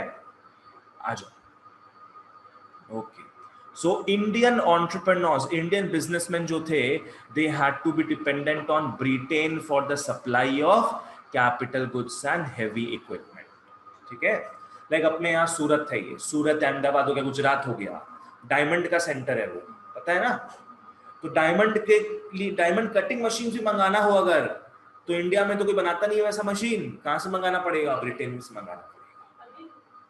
आ जाओ। Okay, so Indian entrepreneurs, Indian businessman जो थे, they had to be dependent on Britain for the supply of capital goods and heavy equipment. ठीक है, लाइक अपने यहाँ सूरत है, ये सूरत अहमदाबाद हो गया, गुजरात हो गया, डायमंड का सेंटर है वो, पता है ना। तो डायमंड के लिए डायमंड कटिंग मशीन भी मंगाना हो अगर, तो इंडिया में तो कोई बनाता नहीं है वैसा मशीन, कहां से मंगाना पड़ेगा, ब्रिटेन से मंगाना पड़ेगा।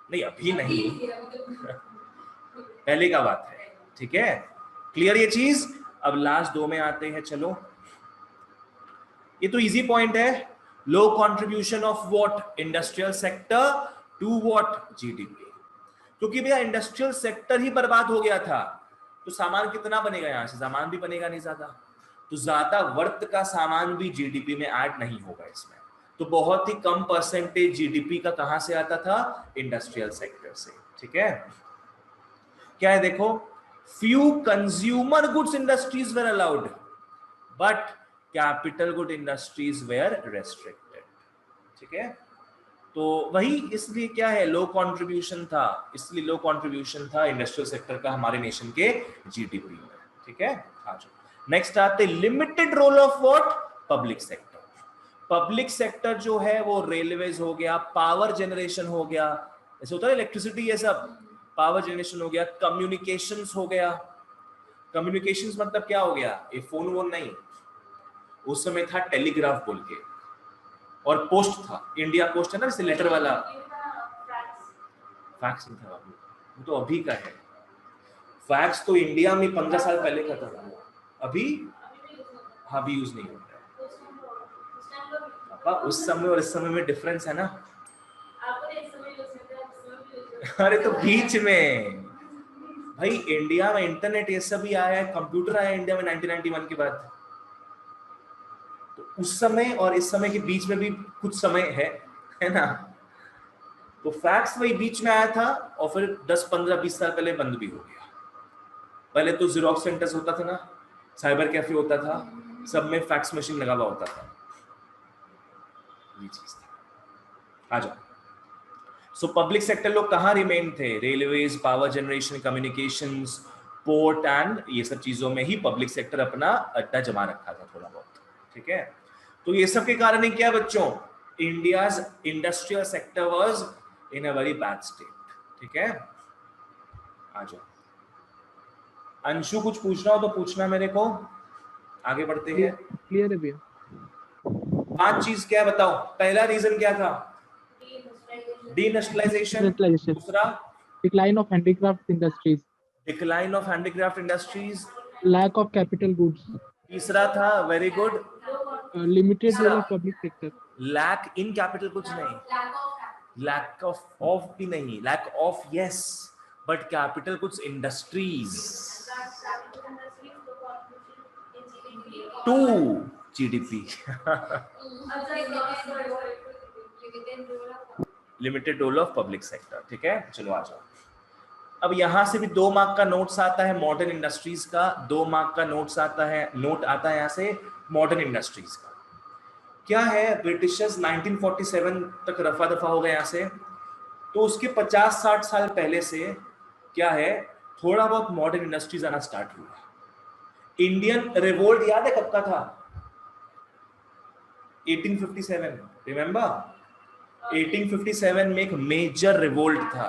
नहीं अभी नहीं, पहले का बात है। ठीक है, क्लियर ये चीज। अब लास्ट 2 में आते हैं, चलो ये तो इजी पॉइंट है, low contribution of what, industrial sector to what, GDP. क्योंकि भैया इंडस्ट्रियल सेक्टर ही बर्बाद हो गया था, तो सामान कितना बनेगा, यहां से सामान भी बनेगा नहीं ज्यादा, तो ज्यादा वर्थ का सामान भी जीडीपी में ऐड नहीं होगा इसमें। तो बहुत ही कम परसेंटेज जीडीपी का कहां से आता था, इंडस्ट्रियल सेक्टर से। ठीक है, क्या है देखो, few consumer goods industries were allowed but capital good industries were restricted. ठीक है, तो वही, इसलिए क्या है, लो कंट्रीब्यूशन था, इसलिए लो कंट्रीब्यूशन था इंडस्ट्रियल सेक्टर का हमारे नेशन के जीडीपी में। ठीक है, नेक्स्ट आते limited role of what, public sector. Public sector जो है वो रेलवेज हो गया, पावर जनरेशन हो गया, ऐसे होता है इलेक्ट्रिसिटी, ये सब पावर जनरेशन हो गया, कम्युनिकेशंस हो गया। कम्युनिकेशंस मतलब क्या हो गया, ये फोन वोन नहीं, उस समय था टेलीग्राफ बोल के, और पोस्ट था, इंडिया पोस्ट है ना, जैसे लेटर वाला, फैक्स नहीं था बाबू, वो तो अभी का है। फैक्स तो इंडिया में 15 साल पहले का था, अभी अभी यूज नहीं होता है पापा, उस समय और इस समय में डिफरेंस है ना। अरे तो बीच में भाई इंडिया में इंटरनेट ये सब भी आया है, कंप्यूटर आया इंडिया में 1991 के बाद, तो उस समय और इस समय के बीच में भी कुछ समय है ना। तो फैक्स वही बीच में आया था, और फिर 10 15 20 साल पहले बंद भी हो गया। पहले तो जीरोक्स सेंटर्स होता था ना, साइबर कैफे होता था, सब में फैक्स मशीन लगा हुआ होता था, ये चीज था। आ जाओ, सो पब्लिक सेक्टर लोग कहाँ रिमेन थे, railways, power generation, communications, port and ये सब चीजों में ही पब्लिक सेक्टर अपना अड्डा जमा रखा था थोड़ा बहुत। ठीक है, तो ये सब के कारण ही क्या बच्चों, India's industrial sector was in a very bad state. ठीक है, आ जाओ, अंशु कुछ पूछना हो तो पूछना मेरे को, आगे बढ़ते हैं। क्लियर है भैया। 5 चीज क्या है बताओ। पहला रीजन क्या था, डीइंडस्ट्रियलाइजेशन, दूसरा decline of handicraft industries, decline of handicraft industries, lack of capital goods, तीसरा था, very good, limited role of public sector, lack in capital, कुछ नहीं, लैक ऑफ भी नहीं, lack of yes but capital कुछ industries to GDP, limited role of public sector. ठीक है, चलो आ जाओ। अब यहां से भी 2 मार्क का नोट्स आता है मॉडर्न इंडस्ट्रीज का, 2 मार्क का नोट्स आता है, नोट आता है यहां से मॉडर्न इंडस्ट्रीज का। क्या है, ब्रिटिशर्स 1947 तक रफा दफा हो गए यहाँ से, तो उसके 50-60 साल पहले से क्या है, थोड़ा बहुत मॉडर्न इंडस्ट्रीज आना स्टार्ट हुआ। इंडियन रिवोल्ट याद है कब का था, 1857, रिमेंबर 1857 में एक मेजर रिवोल्ट था,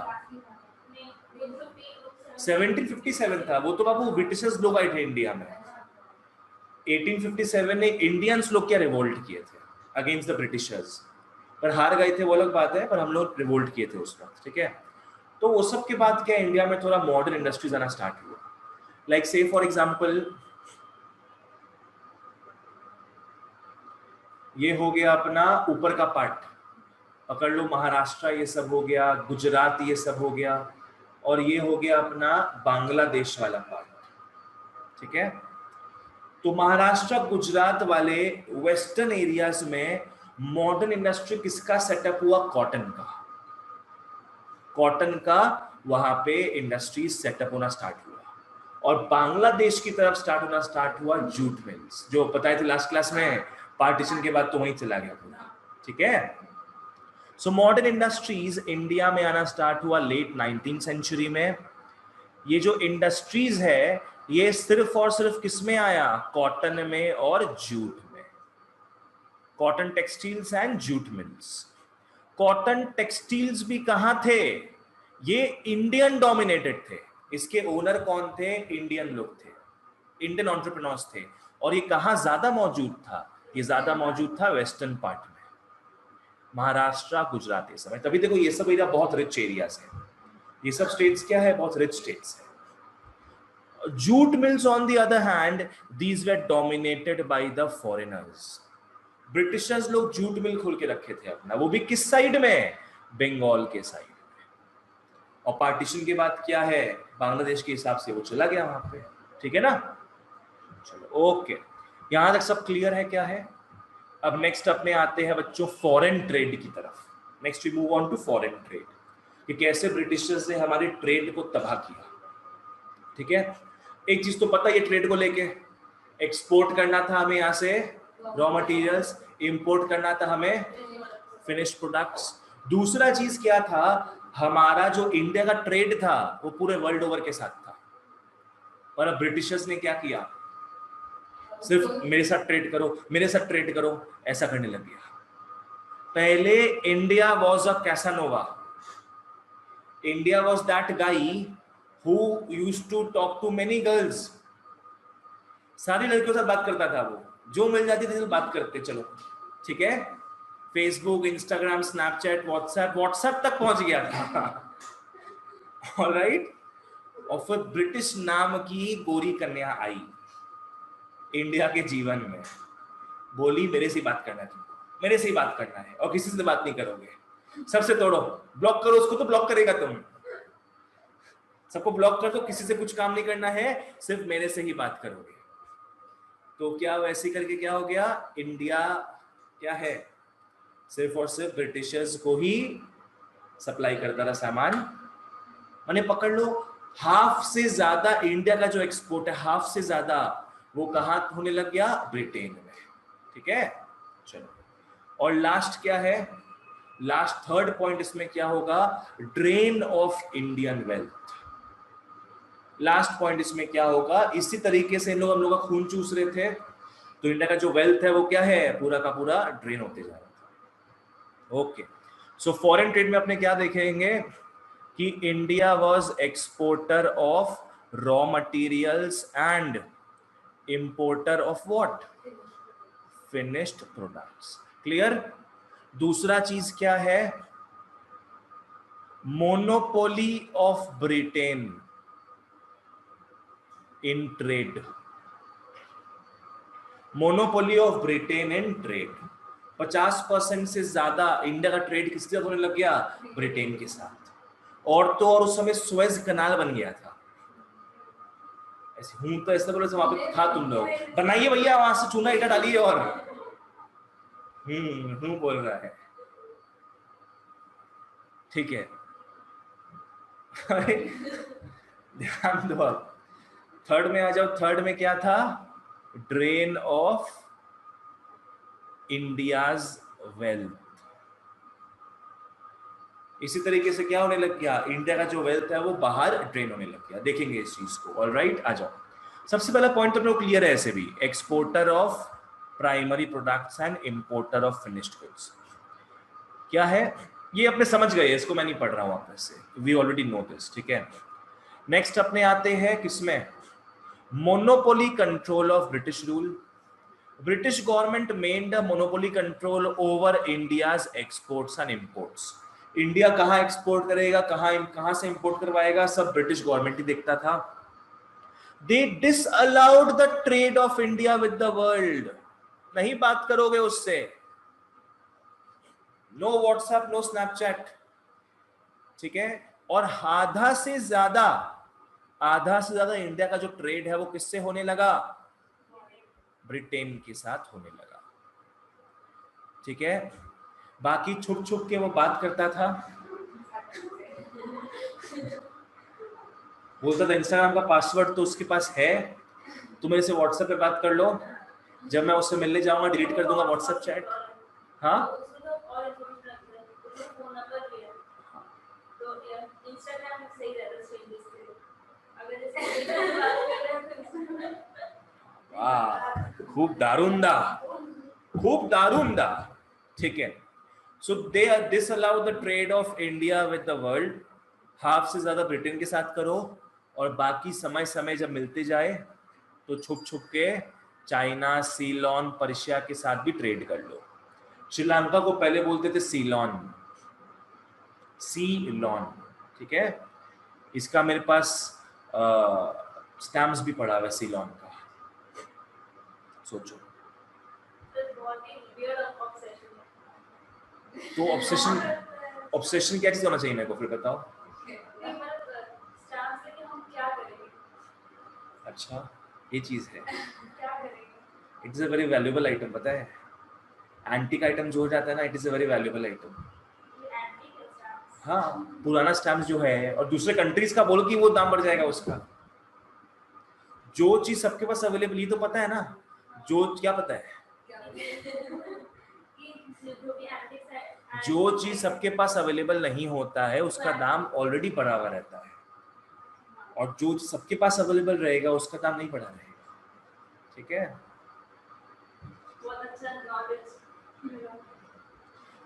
1757 था वो तो बाबू, ब्रिटिशर्स लोग आए थे इंडिया में। 1857 में इंडियंस लोग क्या रिवोल्ट किए थे अगेंस्ट द ब्रिटिशर्स, पर हार गए थे वो अलग बात है, पर हम लोग रिवोल्ट किए थे उस वक्त। ठीक है, तो वो सब के बाद क्या इंडिया में थोड़ा मॉडर्न इंडस्ट्रीज आना स्टार्ट हुआ। लाइक से फॉर एग्जांपल ये हो गया अपना ऊपर का पार्ट, पकड़ लो, महाराष्ट्र ये सब हो गया, गुजरात ये सब हो गया, और ये हो गया अपना बांग्लादेश वाला पार्ट। ठीक है, तो महाराष्ट्र गुजरात वाले वेस्टर्न एरियाज में मॉडर्न इंडस्ट्री किसका सेटअप हुआ, कॉटन का, कॉटन का वहां पे इंडस्ट्री सेटअप होना स्टार्ट हुआ। और बांग्लादेश की तरफ स्टार्ट हुआ जूट मिल्स, जो पता है लास्ट क्लास में, पार्टीशन के बाद तो वहीं चला गया पूरा। ठीक है, सो मॉडर्न इंडस्ट्रीज इंडिया में आना स्टार्ट हुआ लेट 19th सेंचुरी में। ये जो इंडस्ट्रीज है ये सिर्फ और सिर्फ किस में आया, कॉटन में और जूट में, cotton textiles and jute mills. Cotton textiles भी कहां थे, ये इंडियन डोमिनेटेड थे, इसके ओनर कौन थे, इंडियन लोग थे, इंडियन एंटरप्रेन्योर्स थे। और ये कहां ज्यादा मौजूद था, ये ज्यादा मौजूद था वेस्टर्न पार्ट में, महाराष्ट्र, गुजरात, ये सब है। तभी देखो ये सब एरिया बहुत रिच एरियाज है, ये सब स्टेट्स क्या है, बहुत रिच स्टेट्स है। Jute mills on the other hand, these were dominated by the foreigners. Britishers लोग जूट मिल खोल के रखे थे अपना, वो भी किस साइड में, बंगाल के साइड में। और पार्टीशन के बाद क्या है, बांग्लादेश के हिसाब से वो चला गया वहां पे, ठीक है ना। चलो ओके, यहां तक सब क्लियर है क्या है। अब नेक्स्ट अपने आते हैं बच्चों फॉरेन ट्रेड की तरफ। Next we move on to foreign trade, कि कैसे ब्रिटिशर्स ने हमारे ट्रेड को तबाह किया, ठीक है। एक चीज तो पता है, ये ट्रेड को लेके एक्सपोर्ट करना था हमें यहाँ से रॉ मटेरियल्स, इंपोर्ट करना था हमें फिनिश्ड प्रोडक्ट्स। दूसरा चीज क्या था, हमारा जो इंडिया का ट्रेड था वो पूरे वर्ल्ड ओवर के साथ था। और अब ब्रिटिशर्स ने क्या किया, सिर्फ मेरे साथ ट्रेड करो, मेरे साथ ट्रेड करो, ऐसा करने लग गया। पहले India was a Casanova, India was that guy who used to talk to many girls, सारी लड़कियों के साथ बात करता था वो, जो मिल जाती थी बात करते चलो, ठीक है। फेसबुक, इंस्टाग्राम, स्नैपचैट, व्हाट्सएप तक पहुंच गया था। ऑलराइट। और फिर ब्रिटिश नाम की गोरी कन्या आई इंडिया के जीवन में, बोली मेरे से बात करना है तुमको, मेरे से ही बात करना है और किसी से बात नहीं करोगे, सबसे तोड़ो, ब्लॉक करो उसको, तो ब्लॉक करेगा तुम, सबको ब्लॉक कर दो, किसी से कुछ काम नहीं करना है, सिर्फ मेरे से ही बात करोगे। तो क्या वैसे करके क्या हो गया, इंडिया क्या है, सिर्फ और सिर्फ ब्रिटिशर्स को ही सप्लाई करता था सामान। मैंने पकड़ लो, हाफ से ज्यादा इंडिया का जो एक्सपोर्ट है, हाफ से ज्यादा वो कहां होने लग गया, ब्रिटेन में, ठीक है। चलो, और लास्ट क्या है, लास्ट थर्ड पॉइंट इसमें क्या होगा, drain of Indian wealth. Last point इसमें क्या होगा, इसी तरीके से इन लोग हम लोग का खून चूस रहे थे, तो इंडिया का जो वेल्थ है वो क्या है, पूरा का पूरा ड्रेन होते जा रहा था। ओके, सो फॉरेन ट्रेड में अपने क्या देखेंगे कि India was exporter of raw materials and importer of what, finished products. Clear. दूसरा चीज क्या है, monopoly of Britain in trade, monopoly of Britain in trade. 50% से ज्यादा इंडिया का ट्रेड किसके साथ होने लग गया, ब्रिटेन के साथ। और तो और उस समय स्वेज कनाल बन गया था, ऐसे हूं तो ऐसा बोले वहां पे था, तुम लोग बनाइए भैया, वहां से चूना ईटा डालिए, और बोल रहा है, ठीक है। ध्यान दो, थर्ड में आ जाओ। थर्ड में क्या था, ड्रेन ऑफ इंडियाज वेल्थ। इसी तरीके से क्या होने लग गया, इंडिया का जो वेल्थ है वो बाहर ड्रेन होने लग गया। देखेंगे इस चीज को, ऑलराइट। आ जाओ, सबसे पहला पॉइंट तो क्लियर है, ऐसे भी exporter of primary products and importer of finished goods क्या है, ये अपने समझ गए, इसको मैं नहीं पढ़ रहा हूं वापस से, वी ऑलरेडी नो दिस, ठीक है। नेक्स्ट अपने आते हैं किसमें, monopoly control of British rule. British government maintained a monopoly control over India's exports and imports. India कहां एक्सपोर्ट करेगा, कहां से इंपोर्ट करवाएगा, सब ब्रिटिश गवर्नमेंट ही देखता था। They disallowed the trade of India with the world, नहीं बात करोगे उससे, नो व्हाट्सएप, नो स्नैपचैट, ठीक है। और आधा से ज्यादा इंडिया का जो ट्रेड है वो किससे होने लगा, ब्रिटेन के साथ होने लगा, ठीक है। बाकी छुप छुप के वो बात करता था, बोलता था इंस्टाग्राम का पासवर्ड तो उसके पास है, तुम मेरे से व्हाट्सएप पे बात कर लो, जब मैं उससे मिलने जाऊंगा डिलीट कर दूंगा व्हाट्सएप चैट। हाँ, खूब दारूंदा, खूब दारूंदा, ठीक है। So they disallow the trade of India with the world, half से ज्यादा ब्रिटेन के साथ करो, और बाकी समय समय जब मिलते जाए तो छुप छुप के चाइना, सीलॉन, पर्शिया के साथ भी ट्रेड कर लो। श्रीलंका को पहले बोलते थे सीलॉन, सीलॉन, ठीक है। इसका मेरे पास स्टैम्प्स भी पड़ा हुआ है सीलॉन का, सोचो। तो ऑब्सेशन क्या चीज होना चाहिए मेरे को फिर बताओ। अच्छा ये चीज है, it is a very valuable item, पता है एंटीक आइटम जो हो जाता है ना, it is a very valuable item. हाँ पुराना स्टैम्प जो है, और दूसरे कंट्रीज का बोलो कि वो दाम बढ़ जाएगा उसका। जो चीज सबके पास अवेलेबल, ये तो पता है ना, जो क्या पता है, जो चीज सबके पास अवेलेबल नहीं होता है उसका दाम ऑलरेडी बढ़ा हुआ रहता है, और जो सबके पास अवेलेबल रहेगा उसका दाम नहीं बढ़ा रहेगा। ठीक है,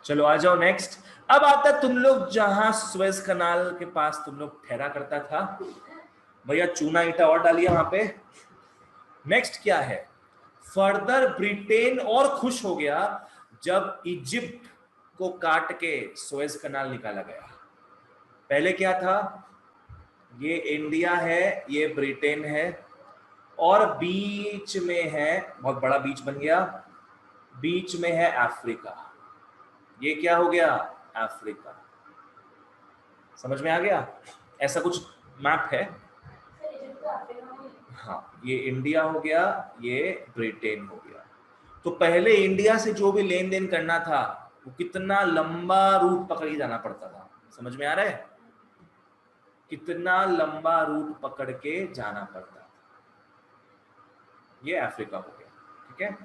चलो आ जाओ नेक्स्ट। अब आता तुम लोग जहां सुएज कनाल के पास तुम लोग ठहरा करता था, भैया चूना ईटा और डालिए वहां पे। नेक्स्ट क्या है, फर्दर ब्रिटेन और खुश हो गया जब इजिप्ट को काट के सुएज कनाल निकाला गया। पहले क्या था, ये इंडिया है, ये ब्रिटेन है, और बीच में है, बहुत बड़ा बीच बन गया, बीच में है अफ्रीका। ये क्या हो गया, अफ्रीका। समझ में आ गया, ऐसा कुछ मैप है। हाँ ये इंडिया हो गया, ये ब्रिटेन हो गया। तो पहले इंडिया से जो भी लेन देन करना था वो कितना लंबा रूट पकड़ के जाना पड़ता था, समझ में आ रहा है, कितना लंबा रूट पकड़ के जाना पड़ता था। ये अफ्रीका हो गया, ठीक है,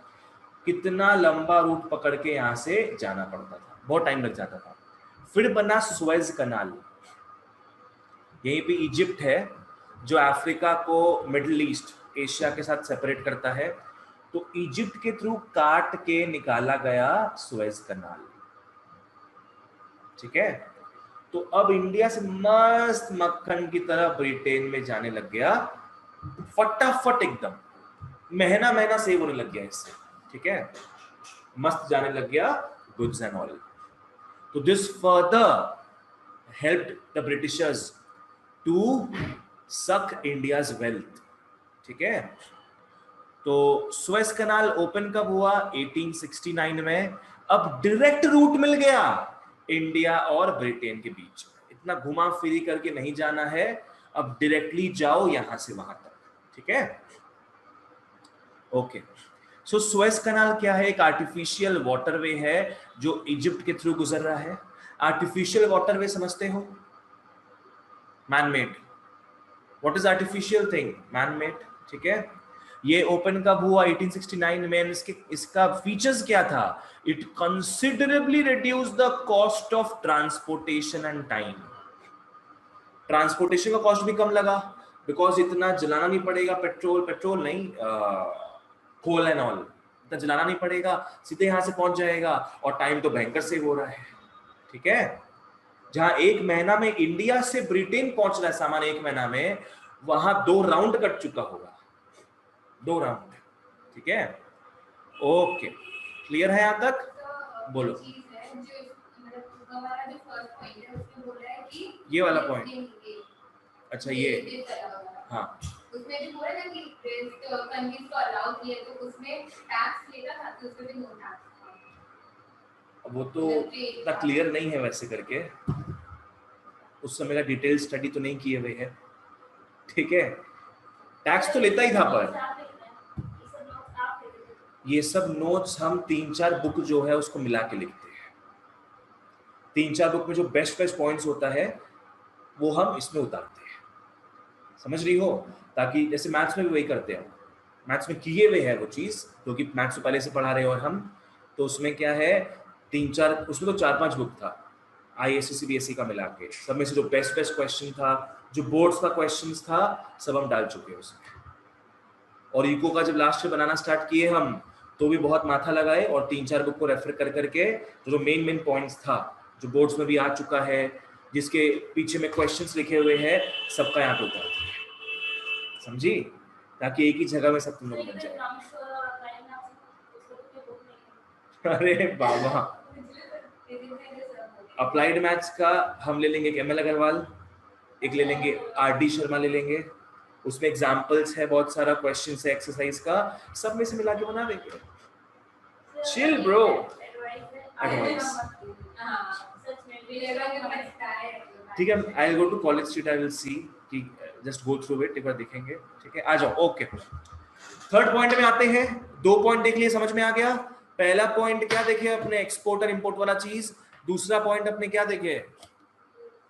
कितना लंबा रूट पकड़ के यहां से जाना पड़ता था, बहुत टाइम लग जाता था। फिर बना सुएज कनाल, यहीं पे इजिप्ट है जो अफ्रीका को मिडिल ईस्ट एशिया के साथ सेपरेट करता है, तो इजिप्ट के थ्रू काट के निकाला गया सुएज कनाल। ठीक है, तो अब इंडिया से मस्त मक्खन की तरह ब्रिटेन में जाने लग गया, फटाफट एकदम महीना महीना सेव होने लग गया इससे। ठीक है, मस्त जाने लग गया गुड्स एंड ऑल। तो this further helped the Britishers to suck India's wealth. ठीक है, तो सुएज कनाल ओपन कब हुआ, 1869 में। अब डायरेक्ट रूट मिल गया इंडिया और ब्रिटेन के बीच में, इतना घुमा फिरी करके नहीं जाना है, अब डायरेक्टली जाओ यहां से वहां तक। ठीक है, ओके। सो सुएज कनाल क्या है, एक आर्टिफिशियल वाटरवे है जो इजिप्ट के थ्रू गुजर रहा है। आर्टिफिशियल वाटरवे समझते हो, man made. What is artificial thing, man made. ठीक है, ये ओपन कब हुआ, 1869 में। इसका फीचर्स क्या था, it considerably reduce the cost of transportation and time. Transportation का कॉस्ट भी कम लगा, बिकॉज इतना जलाना नहीं पड़ेगा, पेट्रोल नहीं, कोल एंड ऑल इतना जलाना नहीं पड़ेगा, सीधे यहां से पहुंच जाएगा, और टाइम तो भयंकर सेव हो रहा है। ठीक है, जहां एक महीना में इंडिया से ब्रिटेन पहुंच रहा है सामान, एक महीना में, वहां 2 राउंड कट चुका होगा, 2 राउंड। ठीक है, ओके, क्लियर है यहां तक, बोलो। ये वाला पॉइंट, अच्छा ये, हाँ उसमें जो बोला ना कि कंट्रीज को अलाउ किया, तो उसमें टैक्स लेता था, तो उसमें भी नो टैक्स। वो तो इतना क्लियर नहीं है वैसे करके, उस समय का डिटेल स्टडी तो नहीं किए हुए है। ठीक है, टैक्स तो लेता ही था, पर ये सब नोट्स हम 3-4 बुक जो है उसको मिला के लिखते हैं। 3-4 बुक में जो बेस्ट पॉइंट्स होता है वो हम इसमें उतारते हैं, समझ रही हो, ताकि जैसे मैथ्स में भी वही करते हैं, मैथ्स में किए हुए है वो चीज, क्योंकि मैथ्स तो पहले से पढ़ा रहे हो और हम, तो उसमें क्या है 3-4, उसमें तो 4-5 बुक था IAS CBSE का मिला के, सब में से जो बेस्ट क्वेश्चन था, जो बोर्ड्स का क्वेश्चंस था, सब हम डाल चुके हैं उसमें। और इको का जब लास्ट में बनाना स्टार्ट किए हम, तो भी बहुत माथा लगाए, और 3-4 बुक को रेफर कर करके जो मेन पॉइंट्स था, जो बोर्ड्स में भी आ चुका है, जिसके पीछे में क्वेश्चंस लिखे हुए हैं, सबका यहाँ पे उतार दिया, समझी, ताकि एक ही जगह में सब तुम लोग बन जाए। अरे बाबा, अप्लाइड मैथ्स का हम ले लेंगे ML अग्रवाल, एक ले लेंगे RD शर्मा ले लेंगे, उसमें एग्जाम्पल्स है, बहुत सारा क्वेश्चन है एक्सरसाइज का, सब में से मिला के बना देंगे। Chill, bro. Advice. ठीक है, I go to college street, I will see कि जस्ट गो थ्रू इट, एक बार देखेंगे। ठीक है, आ जाओ। ओके, थर्ड पॉइंट में आते हैं। 2 पॉइंट देख लिए, समझ में आ गया। पहला पॉइंट क्या देखे अपने, एक्सपोर्ट और इंपोर्ट वाला चीज। दूसरा पॉइंट अपने क्या देखे,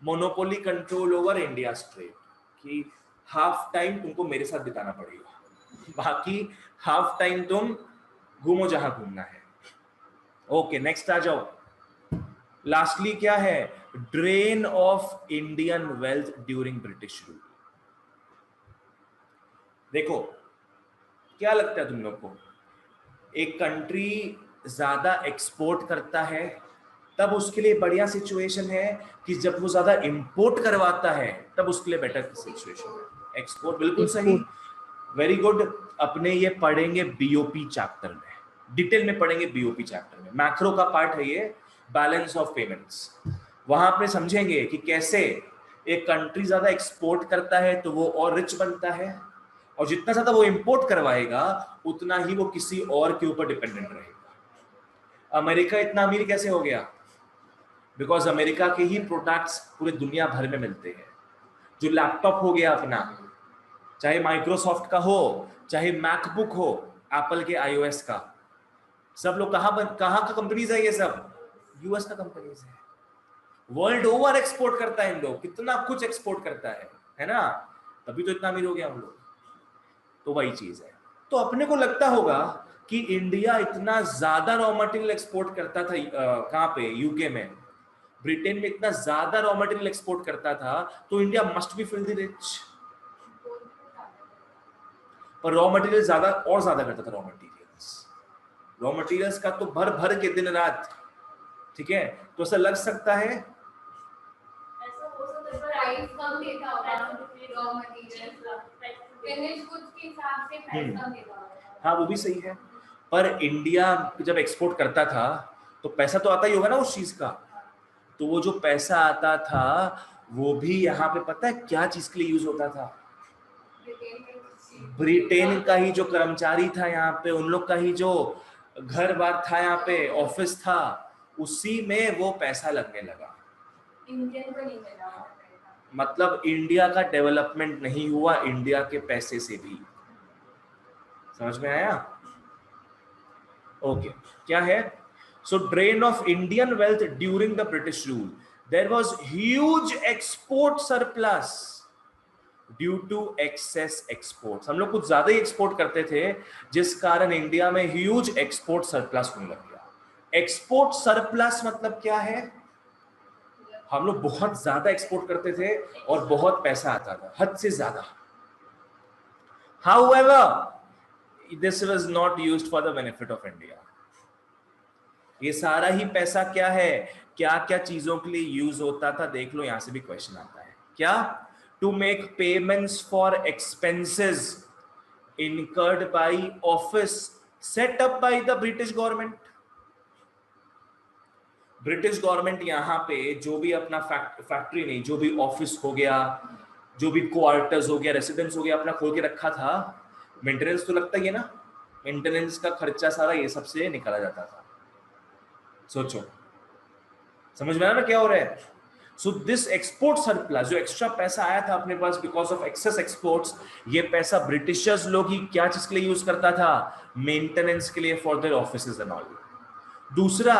monopoly control over India trade, कि हाफ टाइम तुमको मेरे साथ बिताना पड़ेगा, बाकी हाफ टाइम तुम घूमो जहां घूमना है। ओके, नेक्स्ट आ जाओ। लास्टली क्या है, drain of Indian wealth during British rule. देखो, क्या लगता है तुम लोग को, एक कंट्री ज्यादा एक्सपोर्ट करता है तब उसके लिए बढ़िया सिचुएशन है, कि जब वो ज्यादा इंपोर्ट करवाता है तब उसके लिए बेटर सिचुएशन है? एक्सपोर्ट, बिल्कुल सही, वेरी गुड। अपने ये पढ़ेंगे बीओपी चैप्टर में, डिटेल में पढ़ेंगे बीओपी चैप्टर में। मैक्रो का पार्ट है ये, बैलेंस ऑफ पेमेंट्स। वहां पे समझेंगे कि कैसे एक कंट्री ज्यादा एक्सपोर्ट करता है तो वो और रिच बनता है, और जितना ज्यादा वो इंपोर्ट करवाएगा उतना ही वो किसी और के ऊपर डिपेंडेंट रहेगा। अमेरिका इतना अमीर कैसे हो गया? बिकॉज अमेरिका के ही प्रोडक्ट्स पूरे दुनिया भर में मिलते हैं। जो लैपटॉप हो गया अपना, चाहे माइक्रोसॉफ्ट का हो, चाहे मैकबुक हो एप्पल के आईओएस का, सब लोग कहां का कंपनीज है? ये सब यूएस का कंपनीज है। वर्ल्ड ओवर एक्सपोर्ट करता है इन लोग, कितना कुछ एक्सपोर्ट करता है ना, तभी तो इतना अमीर हो गया हम लोग। तो वही चीज है। तो अपने को लगता होगा कि इंडिया इतना ज्यादा रॉ मटेरियल एक्सपोर्ट करता था, कहां पे, यूके में, ब्रिटेन में इतना ज्यादा रॉ मटेरियल एक्सपोर्ट करता था, तो India must be filthy rich. पर रॉ मटेरियल ज्यादा और ज्यादा करता था। रॉ मटेरियल्स का तो भर भर के दिन रात। ठीक है, तो ऐसा लग सकता है प्राइस कम देता होगा रॉ मटेरियल, फिनिश गुड्स के हिसाब से प्राइस कम देता होगा। हाँ, वो भी सही है। पर इंडिया जब एक्सपोर्ट करता था तो पैसा तो आता ही होगा ना उस चीज का। तो वो जो पैसा आता था वो भी यहाँ पे पता है क्या चीज के लिए यूज होता था? ब्रिटेन का ही जो कर्मचारी था यहाँ पे, उन लोग का ही जो घर बार था यहाँ पे, ऑफिस था, उसी में वो पैसा लगने लगा। इंडियन को नहीं मिला। मतलब इंडिया का डेवलपमेंट नहीं हुआ इंडिया के पैसे से भी। समझ में आया? ओके, क्या है? So drain of Indian wealth during the British rule, there was huge export surplus due to excess exports. हम लोग कुछ ज्यादा ही एक्सपोर्ट करते थे, जिस कारण इंडिया में ह्यूज एक्सपोर्ट सरप्लस होने लग गया। एक्सपोर्ट सरप्लस मतलब क्या है? हम लोग बहुत ज्यादा एक्सपोर्ट करते थे और बहुत पैसा आता था, हद से ज्यादा। However, this was not used for the benefit of India. ये सारा ही पैसा क्या है, क्या क्या चीजों के लिए यूज होता था, देख लो, यहां से भी क्वेश्चन आता है। क्या? To make payments for expenses incurred by office set up by the British government. British government यहाँ पे जो भी अपना फैक्ट्री नहीं, जो भी ऑफिस हो गया, जो भी क्वार्टर्स हो गया, रेसिडेंस हो गया, अपना खोल के रखा था, मेंटेनेंस तो लगता ही है ना, मेंटेनेंस का खर्चा सारा ये सबसे निकाला जाता था। सोचो, समझ में आया ना क्या हो रहा है? सो दिस एक्सपोर्ट सरप्लस, जो एक्स्ट्रा पैसा आया था अपने पास बिकॉज ऑफ एक्सेस एक्सपोर्ट्स, ये पैसा ब्रिटिशर्स लोग ही क्या चीज के लिए यूज करता था? मेंटेनेंस के लिए, for their offices and all. दूसरा,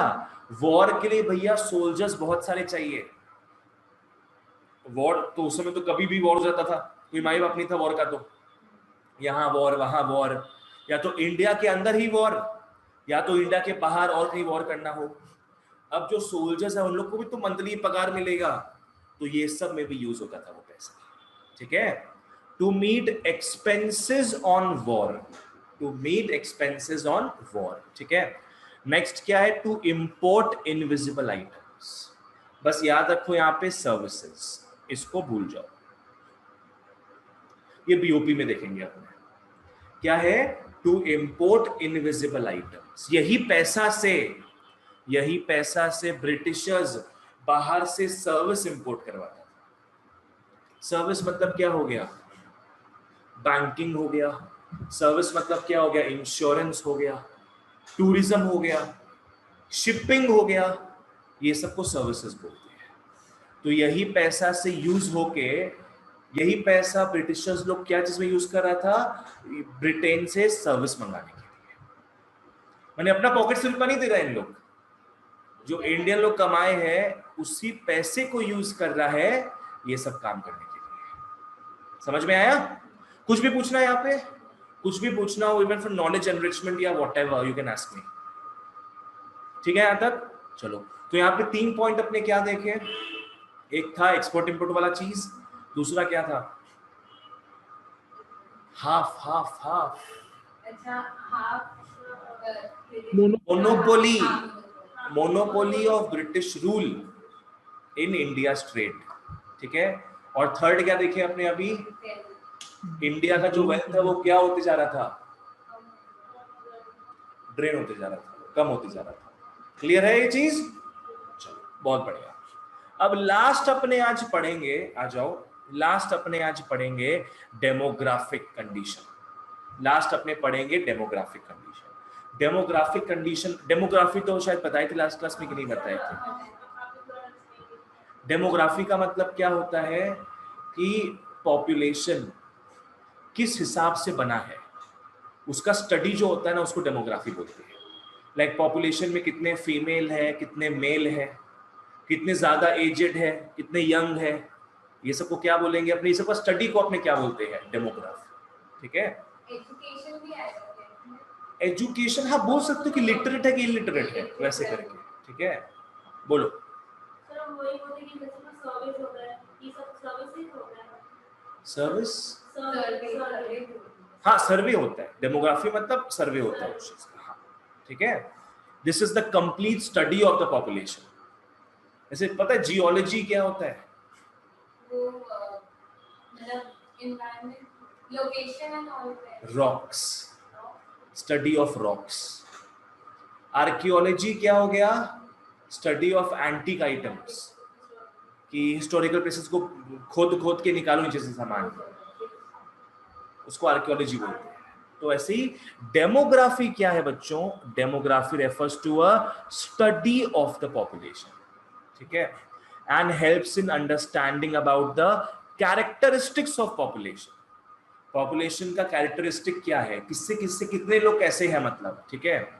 वॉर के लिए भैया सोल्जर्स बहुत सारे चाहिए। वॉर तो उस समय तो कभी भी वॉर हो जाता था, कोई माई बाप नहीं था वॉर का, तो यहाँ वॉर वहां वॉर, या तो इंडिया के अंदर ही वॉर, या तो इंडिया के बाहर और कहीं वॉर करना हो। अब जो सोल्जर्स है उन लोग को भी तो मंथली पगार मिलेगा, तो ये सब में भी यूज होता था वो पैसा। ठीक है, to meet expenses on war, to meet expenses on war. ठीक है, नेक्स्ट क्या है? To import invisible items. बस याद रखो यहाँ पे सर्विसेज, इसको भूल जाओ, ये बीओपी में देखेंगे अपने। क्या है? To import invisible items. यही पैसा से ब्रिटिशर्स बाहर से सर्विस इंपोर्ट करवाता था। सर्विस मतलब क्या हो गया? बैंकिंग हो गया। सर्विस मतलब क्या हो गया? इंश्योरेंस हो गया। टूरिज्म हो गया, शिपिंग हो गया, ये सबको सर्विसेज बोलते हैं। तो यही पैसा से यूज होके, यही पैसा ब्रिटिशर्स लोग क्या चीज में यूज कर रहा था, ब्रिटेन से सर्विस मंगाने के लिए। मैंने अपना पॉकेट से रुपया नहीं दे रहा, इन लोग जो इंडियन लोग कमाए हैं उसी पैसे को यूज कर रहा है ये सब काम करने के लिए। समझ में आया? कुछ भी पूछना है यहाँ पे, कुछ भी पूछना हो, इवन फॉर नॉलेज एनरिचमेंट या whatever you can ask me. ठीक है यहाँ तक? चलो, तो यहाँ पे 3 पॉइंट अपने क्या देखे, एक था एक्सपोर्ट इंपोर्ट वाला चीज, दूसरा क्या था, हाफ हाफ हाफ अच्छा half monopoly, monopoly of British rule in India trade. ठीक है, और थर्ड क्या देखे अपने अभी, इंडिया का जो वेल्थ है वो क्या होते जा रहा था, ड्रेन होते जा रहा था, कम होते जा रहा था। क्लियर है ये चीज? चलो बहुत बढ़िया। अब लास्ट अपने आज पढ़ेंगे, आ जाओ, लास्ट अपने आज पढ़ेंगे डेमोग्राफिक कंडीशन। लास्ट अपने पढ़ेंगे demographic condition. Demographic condition, demography तो शायद बताई थी लास्ट क्लास में कि नहीं बताई थी? डेमोग्राफी का मतलब क्या होता है कि पॉपुलेशन किस हिसाब से बना है, उसका स्टडी जो होता है ना, उसको डेमोग्राफी बोलते हैं। लाइक पॉपुलेशन में कितने फीमेल है, कितने मेल है, कितने ज्यादा एजेड है, कितने यंग है, ये सबको क्या बोलेंगे अपने, ये सब स्टडी को अपने क्या बोलते हैं, डेमोग्राफी। ठीक है, एजुकेशन भी आएगा, एजुकेशन हाँ बोल सकते हो कि लिटरेट है कि इलिटरेट है, वैसे करके। ठीक है, बोलो। सर वही बोलते कि जैसे ना सर्विस होता है, ये सब सर्विस ही होता है। सर्विस, सर्वे हाँ सर्वे होता है, डेमोग्राफी मतलब सर्वे होता है उस चीज का। हाँ ठीक है, this is the complete study of the population. जैसे पता है जियोलॉजी क्या होता है, वो मतलब environment, location and all, rocks, study of rocks. Archaeology क्या हो गया, स्टडी ऑफ एंटीक आइटम्स, कि हिस्टोरिकल प्लेसेस को खोद खोद के निकालो नीचे से सामान, उसको आर्कियोलॉजी बोलते हैं। तो ऐसे ही डेमोग्राफी क्या है बच्चों, demography refers to a study of the population. ठीक है, and helps in understanding about the characteristics of population. Population का कैरेक्टरिस्टिक क्या है, किससे किससे कितने लोग कैसे हैं, मतलब। ठीक है,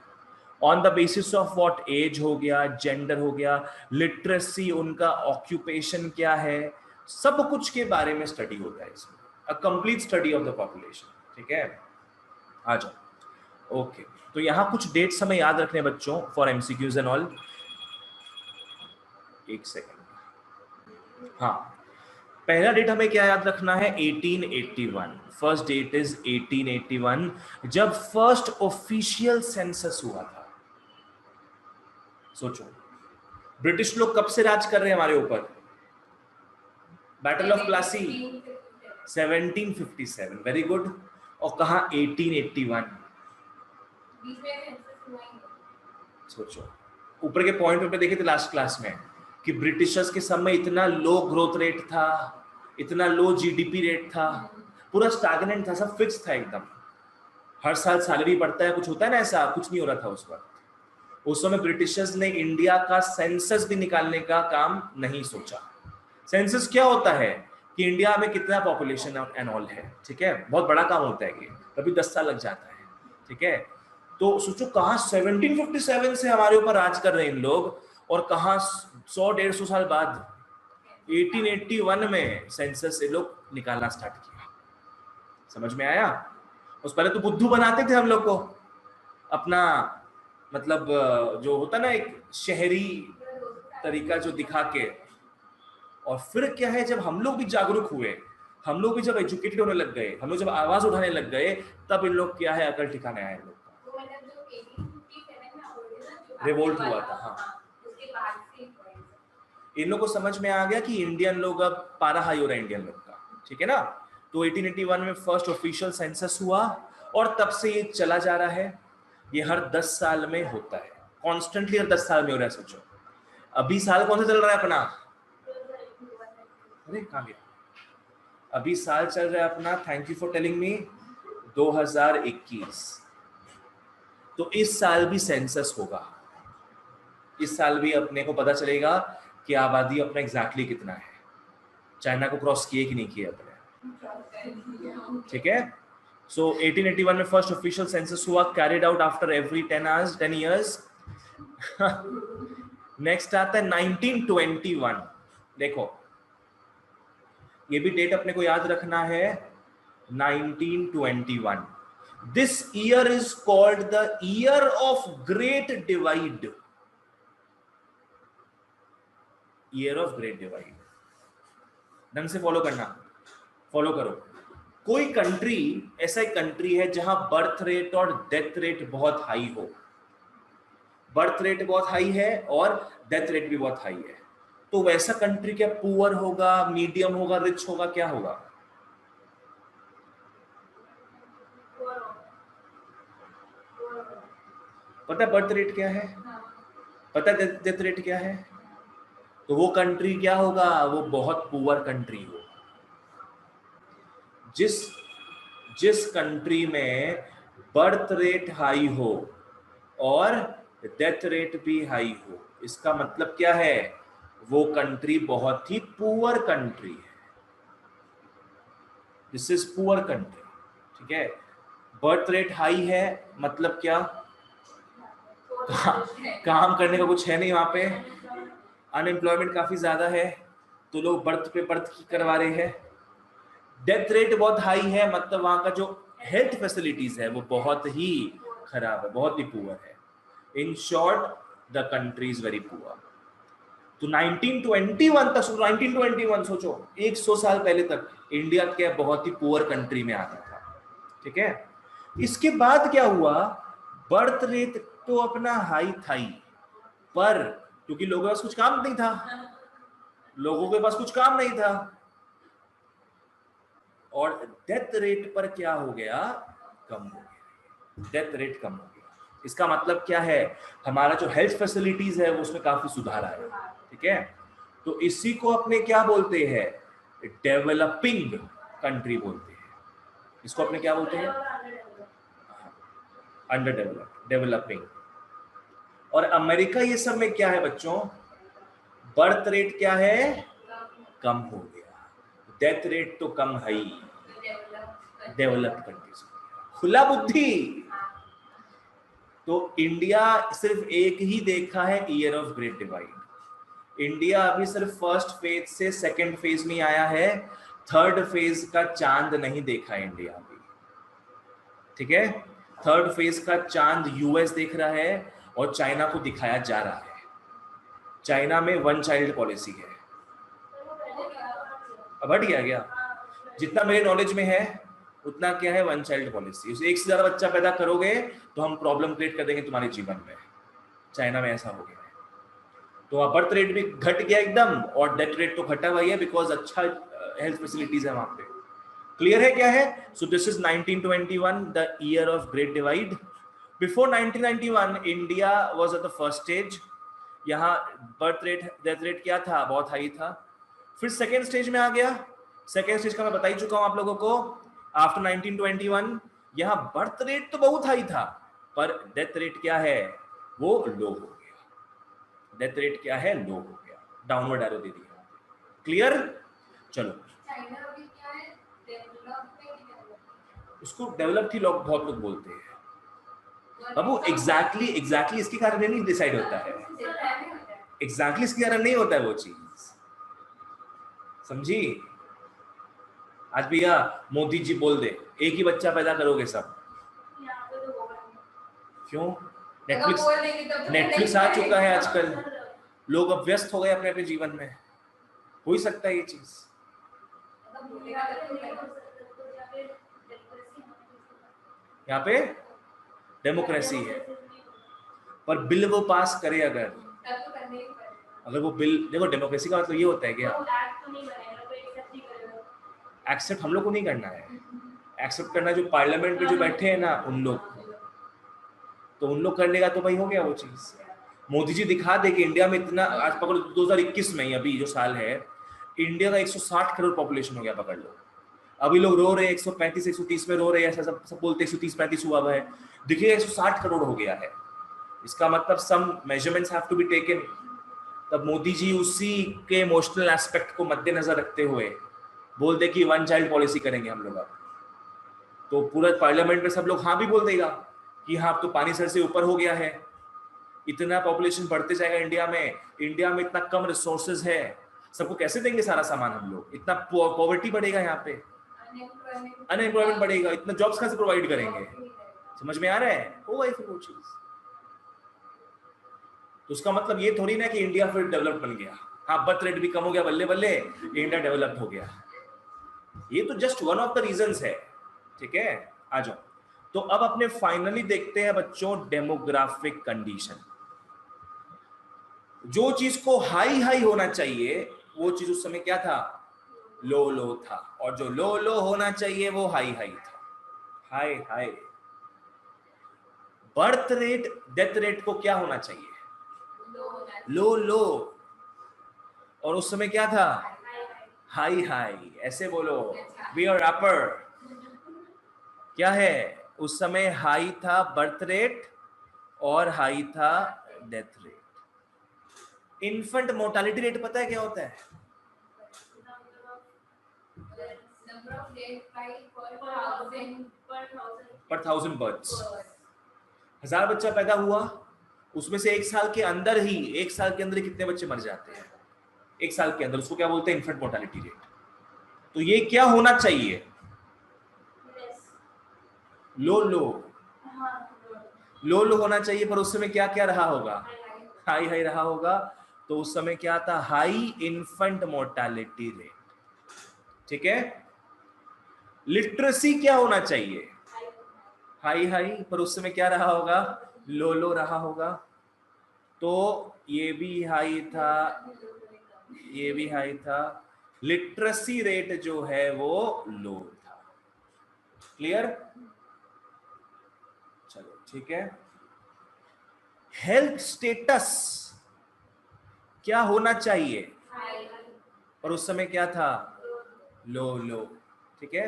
on the basis of what, age हो गया, जेंडर हो गया, लिटरेसी, उनका ऑक्यूपेशन क्या है, सब कुछ के बारे में स्टडी होता है इसमें, a complete study of the population. ठीक है, आ जाओ। ओके, तो यहां कुछ डेट्स हमें याद रखने बच्चों फॉर एमसीक्यूज एंड ऑल। एक सेकंड, हाँ, पहला डेट हमें क्या याद रखना है, 1881। फर्स्ट डेट इज 1881, जब फर्स्ट ऑफिशियल सेंसस हुआ था। सोचो, ब्रिटिश लोग कब से राज कर रहे हैं हमारे ऊपर, battle of Plassey 1757, very good. और कहा 1881, बीच में सेंसस हुआ ही नहीं। सोचो, ऊपर के पॉइंट पे देखे थे लास्ट क्लास में कि ब्रिटिशर्स के समय इतना लो ग्रोथ रेट था, इतना लो जीडीपी रेट था, पूरा स्टैग्नेंट था, सब फिक्स था एकदम। हर साल सैलरी बढ़ता है, कुछ होता है ना, ऐसा कुछ नहीं हो रहा था उस वक्त। उस समय ब्रिटिशर्स ने इंडिया का सेंसस भी निकालने का काम नहीं सोचा। सेंसस क्या होता है कि इंडिया में कितना पॉपुलेशन एंड ऑल है। ठीक है, बहुत बड़ा काम होता है ये, कभी 10 साल लग जाता है। ठीक है, तो सोचो कहाँ 1757 से हमारे ऊपर राज कर रहे हैं इन लोग, और कहाँ 100-150 साल बाद 1881 में सेंसस ये लोग निकालना स्टार्ट किया। समझ में आया? उस पहले तो बुद्धू बनाते थे हम लोग को, अपना मतलब जो होता ना एक शहरी तरीका जो दिखा के। और फिर क्या है, जब हम लोग भी जागरूक हुए, हम लोग भी जब एजुकेटेड होने लग गए, हम लोग जब आवाज उठाने लग गए, तब इन लोग क्या है, अकल ठिकाने आए इन लोग का। तो मतलब जो 1857 में ओरिजिनल रिवोल्ट हुआ था, हाँ, उसके बाद से इन लोग को समझ में आ गया कि इंडियन लोग अब पारा हाई हो रहा है इंडियन लोग का। ठीक है ना, तो 1881 में फर्स्ट ऑफिशियल सेंसस हुआ, और तब से ये चला जा रहा है। ये हर 10 साल में होता है, कॉन्स्टेंटली हर 10 साल में हो रहा है। सोचो अभी साल कौन सा चल रहा है अपना, अरे कहाँ गया, अभी साल चल रहा है अपना, thank you for telling me, 2021। तो इस साल भी सेंसस होगा, इस साल भी अपने को पता चलेगा कि आबादी अपना एग्जैक्टली कितना है, चाइना को क्रॉस किए कि नहीं किए अपने, ठीक है। सो 1881 में फर्स्ट ऑफिशियल सेंसस हुआ, carried out after every 10 years। Next आता है 1921। देखो ये भी डेट अपने को याद रखना है, 1921। This year is called the year of great divide, year of great divide. ढंग से फॉलो करना, फॉलो करो। कोई कंट्री, ऐसा एक कंट्री है जहां बर्थ रेट और डेथ रेट बहुत हाई हो, बर्थ रेट बहुत हाई है और डेथ रेट भी बहुत हाई है, तो वैसा कंट्री क्या पुअर होगा, मीडियम होगा, रिच होगा, क्या होगा? पता है बर्थ रेट क्या है, पता है डेथ रेट क्या है? तो वो कंट्री क्या होगा, वो बहुत पुअर कंट्री हो। जिस कंट्री में बर्थ रेट हाई हो और डेथ रेट भी हाई हो, इसका मतलब क्या है, वो कंट्री बहुत ही पुअर कंट्री है। दिस इज पुअर कंट्री, ठीक है। बर्थ रेट हाई है मतलब क्या, काम करने का कुछ है नहीं वहां पे, अनएम्प्लॉयमेंट काफी ज्यादा है, तो लोग बर्थ पे बर्थ करवा रहे हैं। डेथ रेट बहुत हाई है मतलब वहां का जो हेल्थ फैसिलिटीज है वो बहुत ही खराब है, बहुत ही पुअर है। In short the country is very poor. तो 1921 तक, 1921 सोचो 100 साल पहले तक इंडिया क्या बहुत ही पुअर कंट्री में आता था, ठीक है। इसके बाद क्या हुआ, बर्थ रेट तो अपना हाई था ही, पर क्योंकि लोगों के पास कुछ काम नहीं था, लोगों के पास कुछ काम नहीं था, और डेथ रेट पर क्या हो गया, कम हो गया, डेथ रेट कम हो गया। इसका मतलब क्या है, हमारा जो हेल्थ फैसिलिटीज है वो उसमें काफी सुधार आया, ठीक है। तो इसी को अपने क्या बोलते हैं, डेवलपिंग कंट्री बोलते हैं। इसको अपने क्या बोलते हैं, अंडर डेवलप्ड, डेवलपिंग। और अमेरिका ये सब में क्या है बच्चों, बर्थ रेट क्या है, कम हो गया, डेथ रेट तो कम है ही, डेवलप्ड कंट्रीज। खुला बुद्धि। तो इंडिया सिर्फ एक ही देखा है year of great divide. India अभी सिर्फ फर्स्ट फेज से सेकंड फेज में आया है, थर्ड फेज का चांद नहीं देखा इंडिया अभी, ठीक है। थर्ड फेज का चांद यूएस देख रहा है और चाइना को दिखाया जा रहा है। चाइना में 1 चाइल्ड पॉलिसी है। अब हट गया, जितना मेरे नॉलेज में है उतना क्या है, 1 चाइल्ड पॉलिसी। उसे एक से ज्यादा बच्चा पैदा करोगे तो हम प्रॉब्लम क्रिएट कर देंगे तुम्हारे जीवन में। चाइना में ऐसा हो गया है, तो बर्थ रेट भी घट गया एकदम, और डेथ रेट तो घटा हुआ है बिकॉज अच्छा हेल्थ फैसिलिटीज है वहां पे। क्लियर है क्या है? So this is 1921, the year of great divide. Before 1991 India was at the first stage. यहाँ बर्थ रेट डेथ रेट क्या था, बहुत हाई था। फिर सेकेंड स्टेज में आ गया। सेकेंड स्टेज का मैं बता ही चुका हूं आप लोगों को। आफ्टर 1921 यहाँ बर्थ रेट तो बहुत हाई था, पर डेथ रेट क्या है, वो लो हो गया। डेथ रेट क्या है, लो हो गया, डाउनवर्ड एरो दे दिया। क्लियर? चलो, चाइना अभी क्या है, डेवलप में उसको डेवलप्ड ही लोग, बहुत लोग बोलते हैं बाबू। एग्जैक्टली इसके कारण नहीं डिसाइड होता है, एग्जैक्टली इसके कारण नहीं होता है वो चीज, समझी? आज भैया मोदी जी बोल दे एक ही बच्चा पैदा करोगे सब, क्यों? नेटफ्लिक्स आ चुका है आजकल, लोग अब व्यस्त हो गए अपने अपने जीवन में, हो ही सकता है ये चीज। यहाँ पे डेमोक्रेसी है, पर बिल वो पास करे अगर वो बिल, देखो डेमोक्रेसी का मतलब ये होता है कि एक्सेप्ट हम लोग को नहीं करना है, एक्सेप्ट करना जो पार्लियामेंट में जो बैठे हैं ना उन लोग, तो उन लोग करने का तो भाई हो गया वो चीज। मोदी जी दिखा दे कि इंडिया में इतना, आज पकड़ो 2021 में अभी जो साल है, इंडिया का 160 करोड़ पॉपुलेशन हो गया, पकड़ लो। अभी लोग रो रहे हैं 135 130 में रो रहे हैं, ऐसा सब बोलते हैं 130-35 हुआ हुआ है, देखिए 160 करोड़ हो गया है। इसका मतलब some measurements have to be taken. तब मोदी जी उसी के इमोशनल एस्पेक्ट को मद्देनजर रखते हुए बोल दे कि 1 चाइल्ड पॉलिसी करेंगे हम लोग अब, तो पूरा पार्लियामेंट में सब लोग हाँ भी बोल देगा कि हाँ अब तो पानी सर से ऊपर हो गया है, इतना पॉपुलेशन बढ़ते जाएगा इंडिया में इतना कम रिसोर्सेज है, सबको कैसे देंगे सारा सामान हम लोग, इतना पॉवर्टी बढ़ेगा, यहाँ पे अनएम्प्लॉयमेंट बढ़ेगा, इतना जॉब्स कहाँ से प्रोवाइड करेंगे, समझ में आ रहा है? होगा ही फिर वो चीज। तो उसका मतलब ये थोड़ी ना कि इंडिया फिर डेवलप बन गया, हाँ बर्थ रेट भी कम हो गया, बल्ले बल्ले इंडिया डेवलप हो गया। ये तो just one of the reasons है, ठीक है? आ जाओ। तो अब अपने फाइनली देखते हैं बच्चों डेमोग्राफिक कंडीशन। जो चीज को हाई हाई होना चाहिए वो चीज उस समय क्या था? लो लो था, और जो लो लो होना चाहिए वो हाई हाई था। High high. Birth rate death rate को क्या होना चाहिए? लो लो। और उस समय क्या था? High high. ऐसे बोलो, बी और अपर। क्या है? उस समय हाई था बर्थ रेट और हाई था death rate. Infant mortality rate पता है क्या होता है? पर 1000 बर्थ्स। 1000 बच्चा पैदा हुआ, उसमें से 1 साल के अंदर ही कितने बच्चे मर जाते हैं? 1 साल के अंदर। उसको क्या बोलते हैं? Infant mortality rate. तो ये क्या होना चाहिए? लो लो। लो लो होना चाहिए, पर उस समय क्या क्या रहा होगा? हाई हाई रहा होगा। तो उस समय क्या था? हाई इन्फेंट मोर्टालिटी रेट, ठीक है? लिटरेसी क्या होना चाहिए? हाई हाई, पर उस समय क्या रहा होगा? लो लो रहा होगा। तो ये भी हाई था, ये भी हाई था। लिटरेसी रेट जो है वो लो था। क्लियर? चलो ठीक है। हेल्थ स्टेटस क्या होना चाहिए? और उस समय क्या था? लो लो, ठीक है?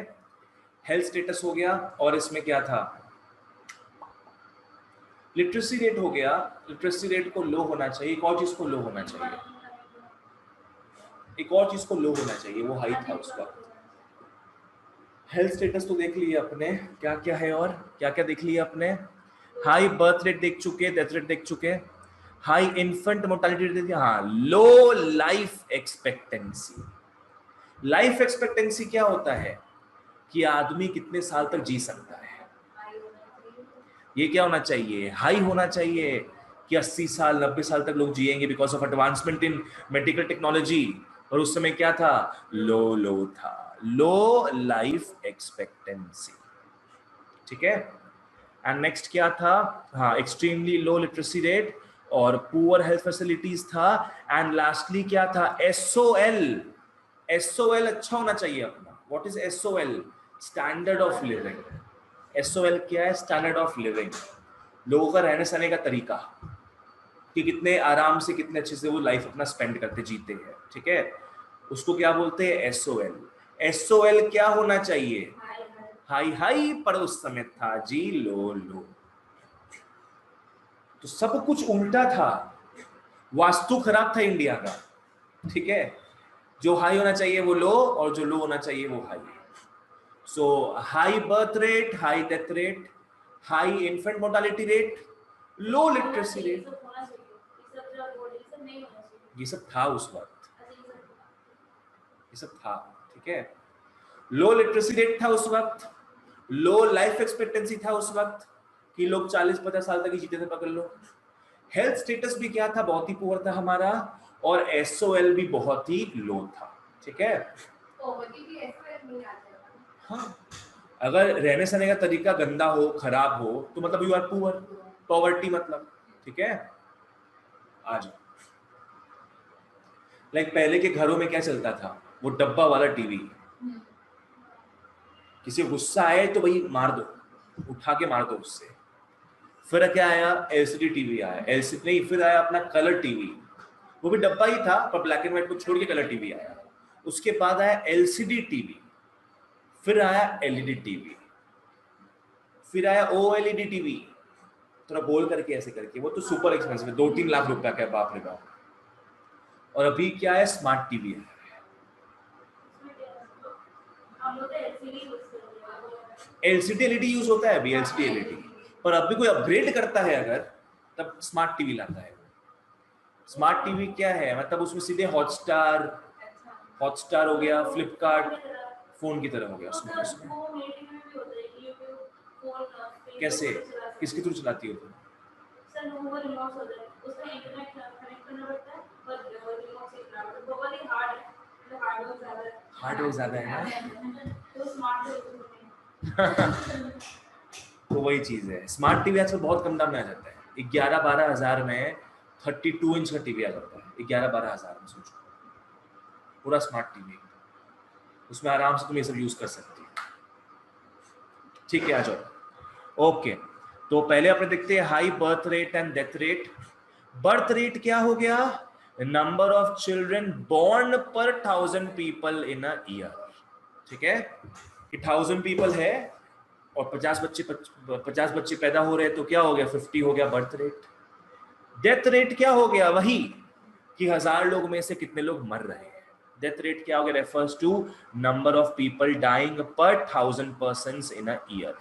हेल्थ स्टेटस हो गया, और इसमें क्या था? लिटरेसी रेट हो गया। लिटरेसी रेट को लो होना चाहिए। एक और चीज को लो होना चाहिए, एक और चीज को लो होना चाहिए, वो हाई था उस वक्त। हेल्थ स्टेटस तो देख लिए अपने, क्या क्या है और क्या क्या देख लिया अपने? हाई बर्थ रेट देख चुके, डेथ रेट देख चुके, हाई इन्फेंट मोर्टालिटी रेट देखिए, हाँ लो लाइफ एक्सपेक्टेंसी। लाइफ एक्सपेक्टेंसी क्या होता है? कि आदमी कितने साल तक जी सकता है। ये क्या होना चाहिए? हाई होना चाहिए कि 80 साल 90 साल तक लोग जिएंगे because of advancement in medical technology. और उस समय क्या था? लो लो था, लो लाइफ एक्सपेक्टेंसी, ठीक है? एंड नेक्स्ट क्या था? हाँ, एक्सट्रीमली लो लिटरेसी रेट और पुअर हेल्थ फैसिलिटीज था। एंड लास्टली क्या था? एसओएल। एसओएल अच्छा होना चाहिए अपना। What is SOL? Standard of living. SOL क्या है? स्टैंडर्ड ऑफ लिविंग, लोगों का रहने सहने का तरीका, कि कितने आराम से कितने अच्छे से वो लाइफ अपना स्पेंड करते जीते हैं, ठीक है? उसको क्या बोलते हैं? एसओएल। एसओएल क्या होना चाहिए? हाई हाई, पर उस समय था जी लो लो। तो सब कुछ उल्टा था, वास्तु खराब था इंडिया का, ठीक है? जो हाई होना चाहिए वो लो, और जो लो होना चाहिए वो high. So high birth rate, high death rate, high infant mortality rate, low literacy rate, ये सब था उस वक्त, ये सब था, ठीक है? लो लिटरेसी रेट था उस वक्त, लो लाइफ एक्सपेक्टेंसी था उस वक्त, कि लोग 40-50 साल तक ही जीते थे, पकड़ लो। हेल्थ स्टेटस भी क्या था? बहुत ही पुअर था हमारा, और एसओएल भी बहुत ही लो था, ठीक है? हाँ, अगर रहने सहने का तरीका गंदा हो, खराब हो, तो मतलब यू आर पुअर, पॉवर्टी मतलब, ठीक है? आ जाओ। लाइक पहले के घरों में क्या चलता था? वो डब्बा वाला टीवी, किसी को गुस्सा आए तो भाई मार दो, उठा के मार दो उससे। फिर क्या आया? एलसीडी टीवी आया। एलसीडी नहीं, फिर आया अपना कलर टीवी, वो भी डब्बा ही था पर ब्लैक एंड व्हाइट को छोड़ के कलर टीवी आया। उसके बाद आया एलसीडी टीवी, फिर आया एलईडी टीवी, फिर आया ओएलईडी टीवी, थोड़ा बोल करके ऐसे करके, वो तो सुपर एक्सपेंसिव है, 2-3 लाख रुपया का, बाप रे बाप। और अभी क्या है, स्मार्ट टीवी है। हम लोग तो एलसीडी यूज करते हैं। एलसीडी एलईडी यूज होता है अभी, एलसीडी एलईडी, पर अभी कोई अपग्रेड करता है अगर, तब स्मार्ट टीवी लाता है। स्मार्ट टीवी क्या है, मतलब उसमें सीधे हॉटस्टार हो गया, फ्लिपकार्ट फोन की तरह हो गया उसमें। वो मेरे टीवी में भी होता है, यूट्यूब फोन कैसे, किसके थ्रू चलाती हो तुम? सर वो रिमोट होता है, उसमें इंटरनेट कनेक्ट करना पड़ता है और रिमोट से चलाना पड़ता है। बहुत ही हार्ड है, मतलब हार्डवेयर ज्यादा है ना। तो स्मार्ट टीवी तो वही चीज है, स्मार्ट टीवी आजकल बहुत कम दाम में आ जाता है, 11-12 हजार में 32 इंच का टीवी आ जाता है, 11-12 हजार में, सोचो पूरा स्मार्ट टीवी, उसमें आराम से तुम ये सब यूज कर सकती हो। ठीक है, आ जाओ। ओके, तो पहले अपने देखते हैं high birth rate and death rate. Birth rate क्या हो गया, नंबर ऑफ चिल्ड्रन बोर्न पर 1000 पीपल इन अ ईयर। ठीक है, 1000 पीपल है और 50 बच्चे पैदा हो रहे हैं, तो क्या हो गया, 50 हो गया बर्थ रेट। डेथ रेट क्या हो गया, वही कि 1000 लोग में से कितने लोग मर रहे हैं। डेथ रेट क्या हो गया, refers to number of people dying per 1000 persons in a year.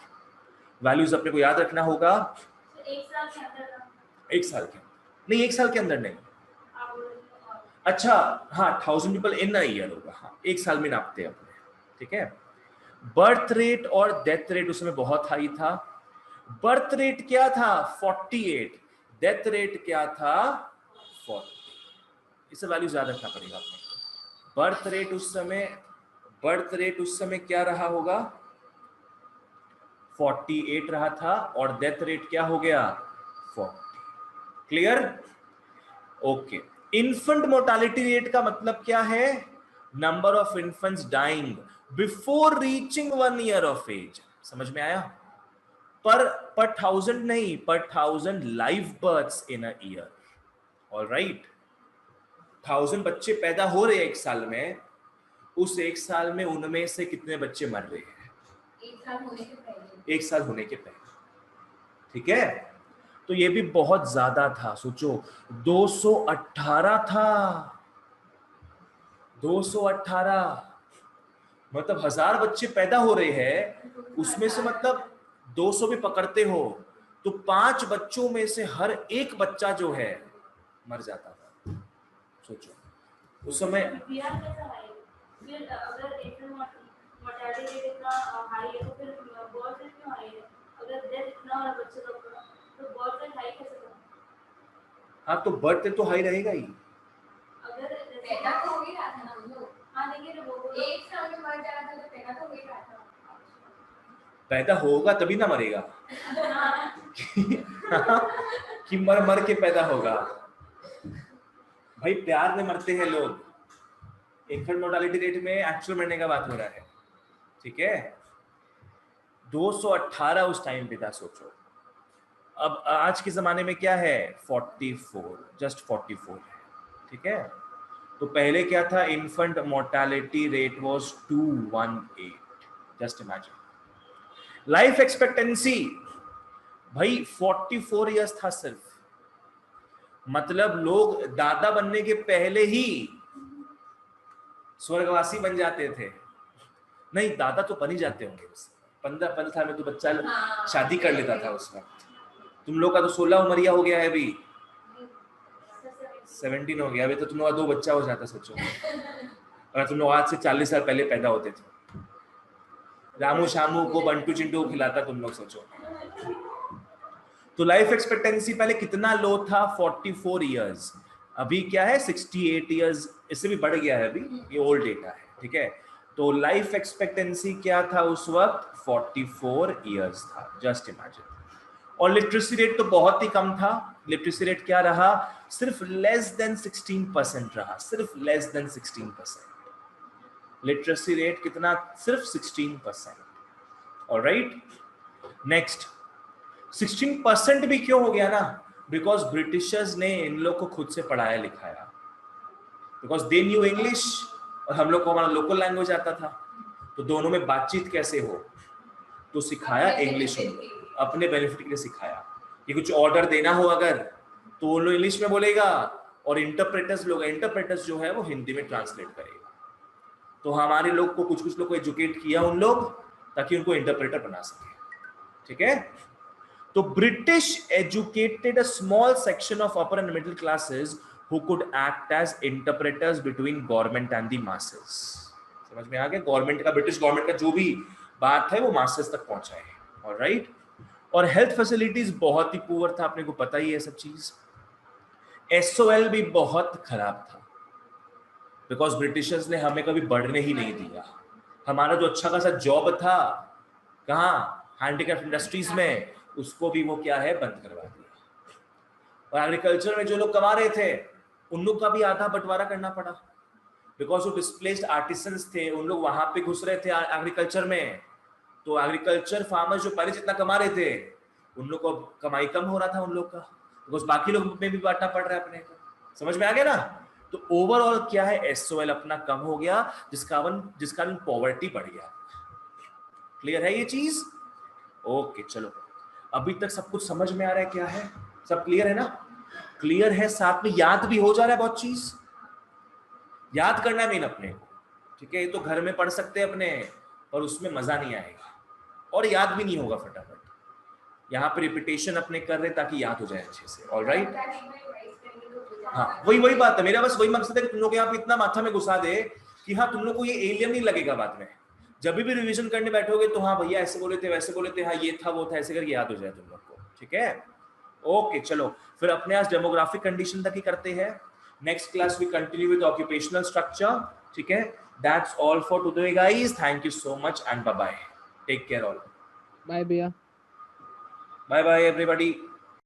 Values अपने को याद रखना होगा। एक साल के अंदर, एक साल के नहीं, एक साल के अंदर नहीं, अच्छा हाँ, 1000 पीपल इन अ ईयर होगा, हाँ एक साल में नापते हैं अपने। ठीक है, बर्थ रेट और डेथ रेट उसमें बहुत हाई था। बर्थ रेट क्या था, 48, डेथ रेट क्या था, 40। इसे वैल्यू ज्यादा रखना पड़ेगा अपने। बर्थ रेट उस समय क्या रहा होगा, 48 रहा था, और डेथ रेट क्या हो गया, 40। Clear, okay. Infant mortality rate का मतलब क्या है, number of infants dying before reaching 1 year of age. समझ में आया, पर 1000 नहीं, per 1000 live births in a year. Alright, 1000 बच्चे पैदा हो रहे हैं एक साल में, उस एक साल में उनमें से कितने बच्चे मर रहे हैं, एक साल होने के पहले। एक साल होने के पहले। ठीक है, तो ये भी बहुत ज्यादा था, सोचो 218 था, 218, मतलब 1000 बच्चे पैदा हो रहे हैं, उसमें से मतलब 200 भी पकड़ते हो तो 5 बच्चों में से हर एक बच्चा जो है मर जाता था। सोचो उस समय बिहार कैसा है, फिर अगर इन्फेंट मोर्टालिटी रेट इतना हाई है तो फिर बर्थ रेट क्यों हाई है, अगर डेथ इतना हो रहा है बच्चे लोग का तो बर्थ रेट हाई कैसे होगा। हाँ, तो बर्थ रेट तो हाई रहेगा ही। अगर पैदा तो हो ही रहा था ना हम लोग, हाँ देखिए वो एक साल में मर जा रहा था तो पैदा तो हो ही रहा था। पैदा होगा तभी ना मरेगा कि मर मर के पैदा होगा, भाई प्यार में मरते हैं लोग। इन्फेंट मोर्टालिटी रेट में एक्चुअल मरने का बात हो रहा है। ठीक है, 218 उस टाइम पे था, सोचो। अब आज के जमाने में क्या है, 44, जस्ट 44 है। ठीक है, तो पहले क्या था, infant mortality rate was 218, just imagine. Life expectancy भाई 44 इयर्स था सिर्फ, मतलब लोग दादा बनने के पहले ही स्वर्गवासी बन जाते थे। नहीं, दादा तो बन ही जाते होंगे, 15 साल में तो बच्चा शादी कर लेता था उस वक्त। तुम लोग का तो 16 उमरिया हो गया है, अभी 17 हो गया, अभी तो तुम लोग का 2 बच्चा हो जाता, सोचो। अगर तुम लोग आज से 40 साल पहले पैदा होते थे, रामू शामू को बंटू चिंटू को खिलाता तुम लोग, सोचो। तो लाइफ एक्सपेक्टेंसी पहले कितना लो था, 44 इयर्स, अभी क्या है 68 इयर्स, इससे भी बढ़ गया है अभी, ये ओल्ड डेटा है। ठीक है, तो लाइफ एक्सपेक्टेंसी क्या था उस वक्त, 44 इयर्स था, जस्ट इमेजिन। और लिटरेसी रेट तो बहुत ही कम था। लिटरेसी रेट क्या रहा, सिर्फ लेस देन 16% रहा, सिर्फ लेस देन 16%। लिटरेसी रेट कितना, सिर्फ 16%। ऑलराइट, नेक्स्ट 16% भी क्यों हो गया ना, बिकॉज ब्रिटिशर्स ने इन लोग को खुद से पढ़ाया लिखाया, बिकॉज दे न्यू इंग्लिश, और हम लोग को हमारा लोकल लैंग्वेज आता था, तो दोनों में बातचीत कैसे हो, तो सिखाया इंग्लिश में, अपने बेनिफिट के लिए सिखाया कि कुछ ऑर्डर देना हो अगर तो वो लोग इंग्लिश में बोलेगा और इंटरप्रेटर्स जो है वो हिंदी में ट्रांसलेट करेगा। तो हमारे लोग को कुछ लोग को एजुकेट किया उन लोग ताकि उनको इंटरप्रेटर बना सके, ठीक है। तो British educated a small section of upper and middle classes who could act as interpreters between government and the masses. समझ में आ गया, गवर्नमेंट का, ब्रिटिश गवर्नमेंट का जो भी बात है वो मासेस तक पहुंचाए, ऑलराइट। और हेल्थ फैसिलिटीज बहुत ही पुअर था, अपने को पता ही है सब चीज। एसओएल भी बहुत खराब था बिकॉज ब्रिटिशर्स ने हमें कभी बढ़ने ही नहीं दिया। हमारा जो अच्छा खासा जॉब था कहाँ, हैंडीक्राफ्ट इंडस्ट्रीज में, उसको भी वो क्या है बंद करवा दिया। और एग्रीकल्चर में जो लोग कमा रहे थे उन लोग का भी आधा बंटवारा करना पड़ा बिकॉज वो डिस्प्लेस्ड आर्टिसंस थे, उन लोग वहां पे घुस रहे थे एग्रीकल्चर में। तो एग्रीकल्चर फार्मर्स जो पहले जितना कमा रहे थे उन लोग को कमाई कम हो रहा था उन लोग का, बिकॉज बाकी लोग में भी बांटना पड़ रहा है अपने को। समझ में आ गया ना। तो ओवरऑल क्या है, एसओएल अपना कम हो गया जिसका कारण पॉवर्टी बढ़ गया। क्लियर है ये चीज? ओके चलो, अभी तक सब कुछ समझ में आ रहा है क्या है, सब क्लियर है ना? क्लियर है, साथ में याद भी हो जा रहा है, बहुत चीज याद करना है मेन अपने को, ठीक है। ये तो घर में पढ़ सकते हैं अपने, पर उसमें मजा नहीं आएगा और याद भी नहीं होगा फटाफट। यहाँ पे रिपीटेशन अपने कर रहे ताकि याद हो जाए अच्छे से, ऑलराइट। हाँ वही बात है मेरा, बस वही मकसद है कि तुम लोग यहाँ पे इतना माथा में घुसा दे कि हाँ तुम लोग को ये एलियन नहीं लगेगा बाद में। जब भी रिवीजन करने बैठोगे तो हाँ भैया ऐसे बोले थे, वैसे बोले थे, हाँ ये था वो था, ऐसे करके याद हो जाए तुम लोग को, ठीक है। ओके चलो, फिर अपने आज डेमोग्राफिक कंडीशन तक ही करते हैं। Next class we continue with occupational structure, ठीक है। That's all for today guys, thank you so much and bye bye, take care all, bye भैया, बाय बाय एवरीबॉडी।